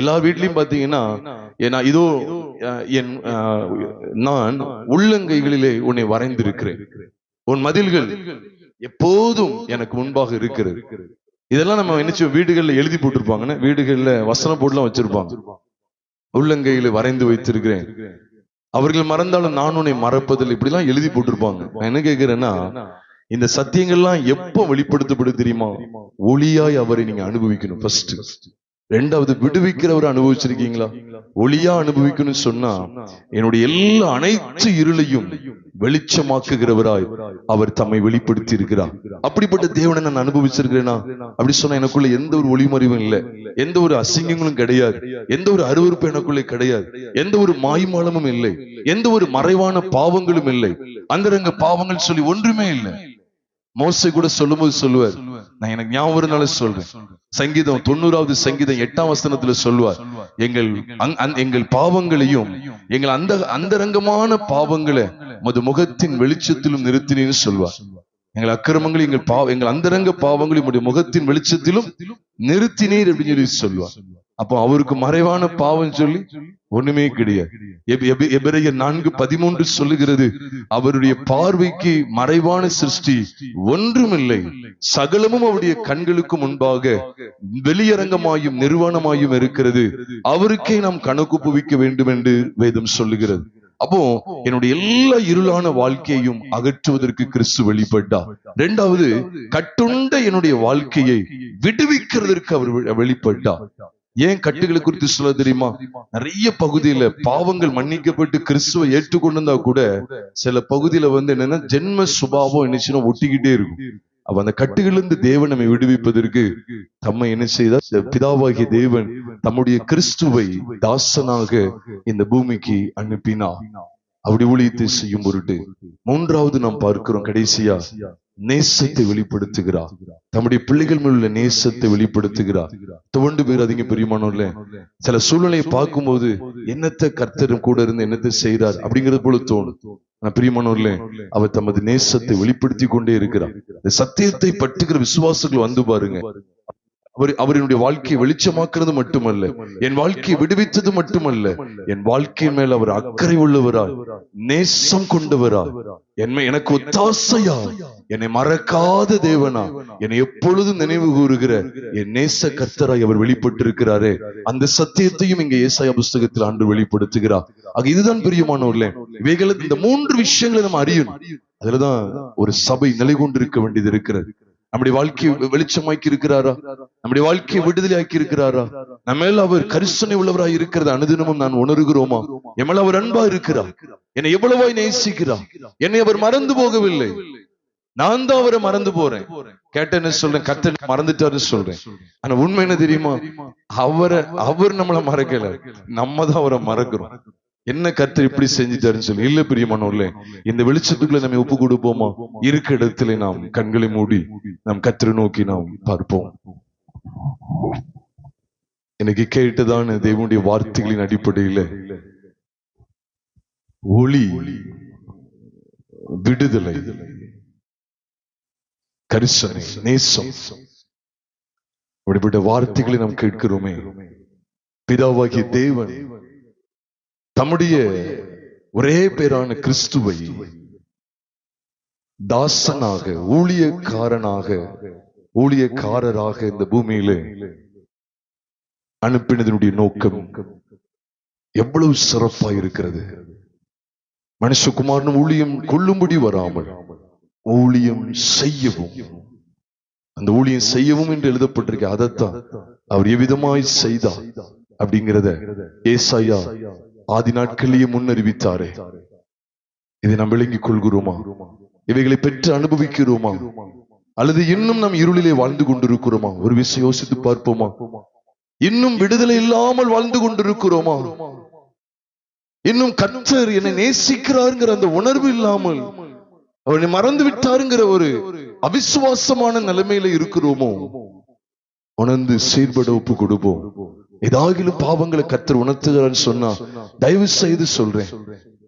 எல்லா வீட்லயும் பாத்தீங்கன்னா, இதோ நான் உள்ளங்கைகளிலே உன்னை வரைந்திருக்கிறேன், உன் மதில்கள் எப்போதும் எனக்கு முன்பாக இருக்கிறது. இதெல்லாம் நம்ம நினைச்சு வீடுகள்ல எழுதி போட்டிருப்பாங்கன்னா, வீடுகள்ல வசன போட்டுலாம் வச்சிருப்பாங்க, உள்ளங்கையில வரைந்து வைத்திருக்கிறேன், அவர்கள் மறந்தாலும் நான் உன்னை மறப்பதில், இப்படி எல்லாம் எழுதி போட்டிருப்பாங்க. நான் என்ன கேட்கிறேன்னா, இந்த சத்தியங்கள்லாம் எப்ப வெளிப்படுத்தப்படும் தெரியுமா? ஒளியாய் அவரை நீங்க அனுபவிக்கணும் ஃபர்ஸ்ட். ரெண்டாவது, விடுவிக்கிறவரை அனுபவிச்சிருக்கீங்களா? ஒளியா அனுபவிக்கணும்னு சொன்னா, என்னுடைய எல்லா அனைத்து இருளையும் வெளிச்சமாக்குகிறவராய் அவர் தம்மை வெளிப்படுத்தி இருக்கிறார். அப்படிப்பட்ட தேவனை நான் அனுபவிச்சிருக்கிறேனா அப்படி சொன்னா, எனக்குள்ள எந்த ஒரு ஒளிமறைவும் இல்லை, எந்த ஒரு அசிங்கங்களும் கிடையாது, எந்த ஒரு அருவருப்பு எனக்குள்ளே கிடையாது, எந்த ஒரு மாய்மாலமும் இல்லை, எந்த ஒரு மறைவான பாவங்களும் இல்லை, அந்தரங்க பாவங்கள் சொல்லி ஒன்றுமே இல்லை. மோசே கூட சொல்லும்போது சொல்லுவார், நான் எனக்கு ஞாபகம் சொல்றேன், சங்கீதம் 90வது சங்கீதம் 8ஆம் வசனத்துல சொல்லுவார், எங்கள் பாவங்களையும் எங்கள் அந்தரங்கமான பாவங்களை உமது முகத்தின் வெளிச்சத்திலும் நிறுத்தினேன்னு சொல்வார். எங்கள் அக்கிரமங்களை எங்கள் அந்தரங்க பாவங்களை உம்முடைய முகத்தின் வெளிச்சத்திலும் நிறுத்தினீர் அப்படின்னு சொல்லுவார். அப்போ அவருக்கு மறைவான பாவம் சொல்லி ஒண்ணுமே கிடையாது. எபிரேயர் 4:13 சொல்லுகிறது, அவருடைய பார்வைக்கு மறைவான சிருஷ்டி ஒன்றுமில்லை, சகலமும் அவருடைய கண்களுக்கு முன்பாக வெளியரங்கமாயும் நிர்வாணமாயும் இருக்கிறது, அவருக்கே நாம் கணக்கு புவிக்க வேண்டும் என்று வேதம் சொல்லுகிறது. அப்போ என்னுடைய எல்லா இருளான வாழ்க்கையையும் அகற்றுவதற்கு கிறிஸ்து வெளிப்பட்டார். இரண்டாவது, கட்டுண்ட என்னுடைய வாழ்க்கையை விடுவிக்கிறதற்கு அவர் வெளிப்பட்டார். ஏன் கட்டுகளை குறித்து சொல்ல தெரியுமா? நிறைய பகுதியில பாவங்கள் மன்னிக்கப்பட்டு கிறிஸ்துவை ஏற்றுக்கொண்டிருந்தா கூட சில பகுதியில என்னன்னா ஜென்ம சுபாவம் என்னச்சுன்னா ஒட்டிக்கிட்டே இருக்கும். அப்ப அந்த கட்டுகளிலிருந்து தேவன் நம்மை விடுவிப்பதற்கு தம்மை என்ன செய்தார்? பிதாவாகிய தேவன் தம்முடைய கிறிஸ்துவை தாசனாக இந்த பூமிக்கு அனுப்பினார், அப்படி ஊழியத்தை செய்யும் பொருட்டு. மூன்றாவது நாம் பார்க்கிறோம், கடைசியா நேசத்தை வெளிப்படுத்துகிறார். தம்முடைய பிள்ளைகள் மேல் உள்ள நேசத்தை வெளிப்படுத்துகிறார். துவண்டு போயிடாதீங்க பிரியமானவர்களே. சில சூழ்நிலையை பார்க்கும்போது என்னத்த கர்த்தரும் கூட இருந்து என்னத்தை செய்யறார் அப்படிங்கிறது போல தோணும். பிரியமானவர்களே, அவர் தமது நேசத்தை வெளிப்படுத்தி கொண்டே இருக்கிறார். சத்தியத்தை பற்றுகிற விசுவாசங்கள் வந்து பாருங்க, அவருடைய வாழ்க்கையை வெளிச்சமாக்குறது மட்டுமல்ல, என் வாழ்க்கையை விடுவித்தது மட்டுமல்ல, என் வாழ்க்கையின் மேல் அவர் அக்கறை உள்ளவராய், நேசம் கொண்டவராய், எனக்கு ஒத்தாசையா, என்னை மறக்காத தேவனா, என்னை எப்பொழுதும் நினைவு கூறுகிற என் நேச கர்த்தராய் அவர் வெளிப்பட்டிருக்கிறாரே. அந்த சத்தியத்தையும் இங்க ஏசாயா புஸ்தகத்தில் ஆண்டு வெளிப்படுத்துகிறார். ஆக இதுதான் பிரியமானவர்களே, இவைகளை இந்த 3 விஷயங்களை நம்ம அறியணும். அதுலதான் ஒரு சபை நிலை கொண்டிருக்க வேண்டியது இருக்கிறது. நம்முடைய வாழ்க்கையை வெளிச்சமாக்கி இருக்கிறாரா? நம்முடைய வாழ்க்கையை விடுதலை ஆக்கி இருக்கிறாரா? நம்ம மேல அவர் கரிசனை உள்ளவராய் இருக்கிறது அனுதினமும் நான் உணர்கிறோமா? என் மேல அவர் அன்பா இருக்கிறார், என்னை எவ்வளவாய் நேசிக்கிறார், என்னை அவர் மறந்து போகவில்லை, நான் தான் அவரை மறந்து போறேன். கேட்டேன்னு சொல்றேன், கர்த்தர் மறந்துட்டாருன்னு சொல்றேன். ஆனா உண்மை என்ன தெரியுமா? அவர் நம்மளை மறக்கல, நம்ம தான் அவரை மறக்கிறோம். என்ன கர்த்தர் இப்படி செஞ்சிட்டாருன்னு சொல்லி இல்ல பிரியமானவர்களே, இந்த வெளிச்சத்துக்குள்ள நம்ம ஒப்பு கொடுப்போமா? இருக்க இடத்துல நாம் கண்களை மூடி நாம் கர்த்தரை நோக்கி நாம் பார்ப்போம். எனக்கு கேட்டதான தேவனுடைய வார்த்தைகளின் அடிப்படையில ஒளி, விடுதலை, கரிசனை, நேசம், அப்படிப்பட்ட வார்த்தைகளை நாம் கேட்கிறோமே. பிதாவாகிய தேவன் தம்முடைய ஒரே பேரான கிறிஸ்துவை தாசனாக, ஊழியக்காரராக இந்த பூமியிலே அனுப்பினதனுடைய நோக்கம் எவ்வளவு சிறப்பாக இருக்கிறது. மனுஷகுமாரனும் ஊழியம் கொள்ளும்படி வராமல் ஊழியம் செய்யவும், அந்த ஊழியம் செய்யவும் என்று எழுதப்பட்டிருக்க, அதைத்தான் அவர் எவ்விதமாய் செய்தார் அப்படிங்கிறத ஏசாயா ஆதி நாட்களிலேயே முன்னறிவித்தாரே. இதை நாம் விளங்கிக் கொள்கிறோமா? இவைகளை பெற்று அனுபவிக்கிறோமா? அல்லது இன்னும் நாம் இருளிலே வாழ்ந்து கொண்டிருக்கிறோமா? ஒரு விஷயம் யோசித்து பார்ப்போமா? இன்னும் விடுதலை இல்லாமல் வாழ்ந்து கொண்டிருக்கிறோமா? இன்னும் கர்த்தர் என்னை நேசிக்கிறாருங்கிற அந்த உணர்வு இல்லாமல் அவனை மறந்து விட்டாருங்கிற ஒரு அவிசுவாசமான நிலைமையில இருக்கிறோமோ? உணர்ந்து சீர்பட ஒப்பு கொடுப்போம். ஏதாகிலும் பாவங்களை கர்த்தர் உணர்த்துகிறான்னு சொன்னா தயவு செய்து சொல்றேன்,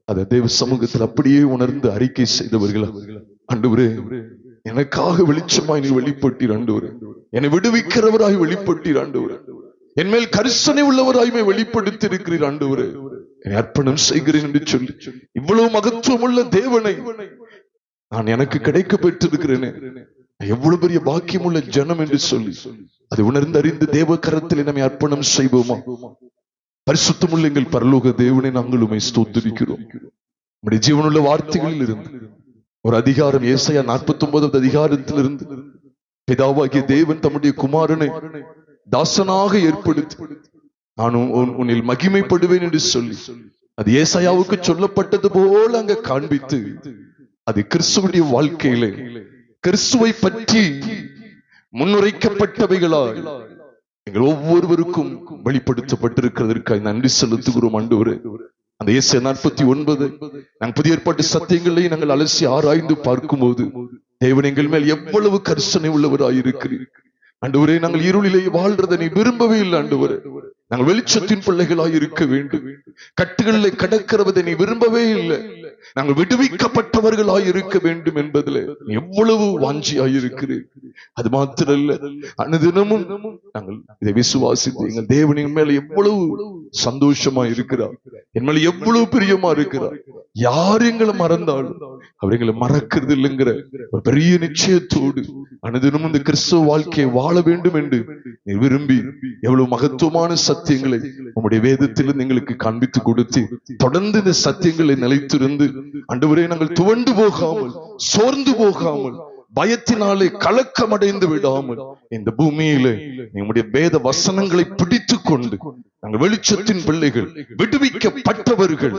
அதை தேவ சமூகத்தில் அப்படியே உணர்ந்து அறிக்கை செய்தவர்களா, ஆண்டவரே எனக்காக வெளிச்சமாய் நீ வெளிப்பட்டீர், ஆண்டவரே என்னை விடுவிக்கிறவராய் வெளிப்பட்டீர், ஆண்டவரே என் மேல் கரிசனை உள்ளவராயுமே வெளிப்படுத்தி இருக்கிறீர், ஆண்டவரே என்னை அர்ப்பணம் செய்கிறேன் என்று சொல்லி இவ்வளவு மகத்துவம் உள்ள தேவனை நான் எனக்கு கிடைக்க பெற்றிருக்கிறேனே, எவ்வளவு பெரிய பாக்கியம் உள்ள ஜனம் என்று சொல்லி அதை உணர்ந்து அறிந்து தேவ கரத்தில் நம்மை அர்ப்பணம் செய்வோமா? பரிசுத்தமுள்ள எங்கள் பரலோக தேவனை நாங்கள் உம்மை ஸ்தோத்திரிக்கிறோம். நம்முடைய ஜீவனுள்ள வார்த்தைகளில் இருந்து ஒரு அதிகாரம், ஏசாயா 49வது அதிகாரத்திலிருந்து பிதாவாகிய தேவன் தம்முடைய குமாரனை தாசனாக ஏற்படுத்தி நான் உன்னில் மகிமைப்படுவேன் என்று சொல்லி அது ஏசாயாவுக்கு சொல்லப்பட்டது போல அங்க காண்பித்து, அது கிறிஸ்துவுடைய வாழ்க்கையிலே கிறிஸ்துவை பற்றி முன்னுரைக்கப்பட்டவைகளால் எங்கள் ஒவ்வொருவருக்கும் வெளிப்படுத்தப்பட்டிருக்கிறதற்காக நன்றி செலுத்துகிறோம், ஆண்டவரே. அந்த ஏசாயா 49 நாங்கள் புதிய ஏற்பாட்டு சத்தியங்களை நாங்கள் அலசி ஆராய்ந்து பார்க்கும்போது தேவன் எங்கள் மேல் எவ்வளவு கரிசனை உள்ளவராயிருக்கிறீர், ஆண்டவரே. நாங்கள் இருளிலே வாழ்றதை நீ விரும்பவே இல்லை, ஆண்டவரே. நாங்கள் வெளிச்சத்தின் பிள்ளைகளாய் இருக்க வேண்டும். கட்டுகளில் கடக்கிறவதை நீ விரும்பவே இல்லை. நாங்கள் விடுவிக்கப்பட்டவர்களாய் இருக்க வேண்டும் என்பதில் எவ்வளவு வாஞ்சியாயிருக்கிறேன். அது மாத்திரல்ல, அனுதினமும் நாங்கள் இதை விசுவாசித்து எங்கள் தேவனின் மேல எவ்வளவு சந்தோஷமா இருக்கிறார், என் மேல எவ்வளவு பிரியமா இருக்கிறார். யார் எங்களை மறந்தாலும் அவர் எங்களை மறக்கிறது இல்லைங்கிற ஒரு பெரிய நிச்சயத்தோடு அனுதினமும் இந்த கிறிஸ்துவ வாழ்க்கையை வாழ வேண்டும் என்று நீ விரும்பி எவ்வளவு மகத்துவமான சத்தியங்களை உம்முடைய வேதத்திலிருந்து எங்களுக்கு காண்பித்து கொடுத்து தொடர்ந்து இந்த சத்தியங்களை நிலைத்திருந்து ஆண்டவரே நாங்கள் துவண்டு போகாமல், சோர்ந்து போகாமல், பயத்தினாலே கலக்கம் அடைந்து விடாமல் இந்த பூமியிலே நம்முடைய வேத வசனங்களை பிடித்து கொண்டு நாங்கள் வெளிச்சத்தின் பிள்ளைகள், விடுவிக்கப்பட்டவர்கள்,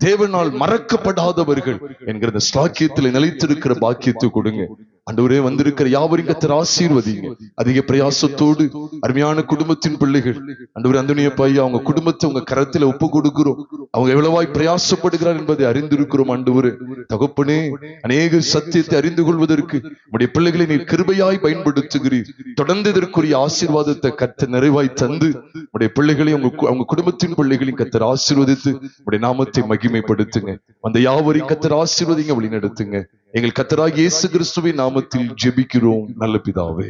தேவனால் மறக்கப்படாதவர்கள் என்கிற ஸ்லாக்கியத்தில் நிலைத்திருக்கிற பாக்கியத்தை கொடுங்க. ஆண்டவரே, வந்திருக்கிற யாவரையும் கர்த்தர் ஆசீர்வதிங்க. அதிக பிரயாசத்தோடு அருமையான குடும்பத்தின் பிள்ளைகள் ஆண்டவரே, அந்தோனியப்பா ஐயா அவங்க குடும்பத்தை உங்க கரத்துல ஒப்பு கொடுக்கிறோம். அவங்க எவ்வளவாய் பிரயாசப்படுகிறார் என்பதை அறிந்திருக்கிறோம். ஆண்டவரே தகப்பனே, அநேக சத்தியத்தை அறிந்து கொள்வதற்கு உடைய பிள்ளைகளை நீர் கிருபையாய் பயன்படுத்துகிறீர். தொடர்ந்து இதற்குரிய ஆசீர்வாதத்தை கர்த்தர் நிறைவாய் தந்து உடைய பிள்ளைகளை அவங்க குடும்பத்தின் பிள்ளைகளையும் கர்த்தர் ஆசீர்வதித்து உடைய நாமத்தை மகிமைப்படுத்துங்க. அந்த யாவரையும் கர்த்தர் ஆசீர்வதிங்க, வழி நடத்துங்க. எங்கள் கர்த்தராகிய இயேசு கிறிஸ்துவின் நாமத்தில் ஜெபிக்கிறோம் நல்ல பிதாவே.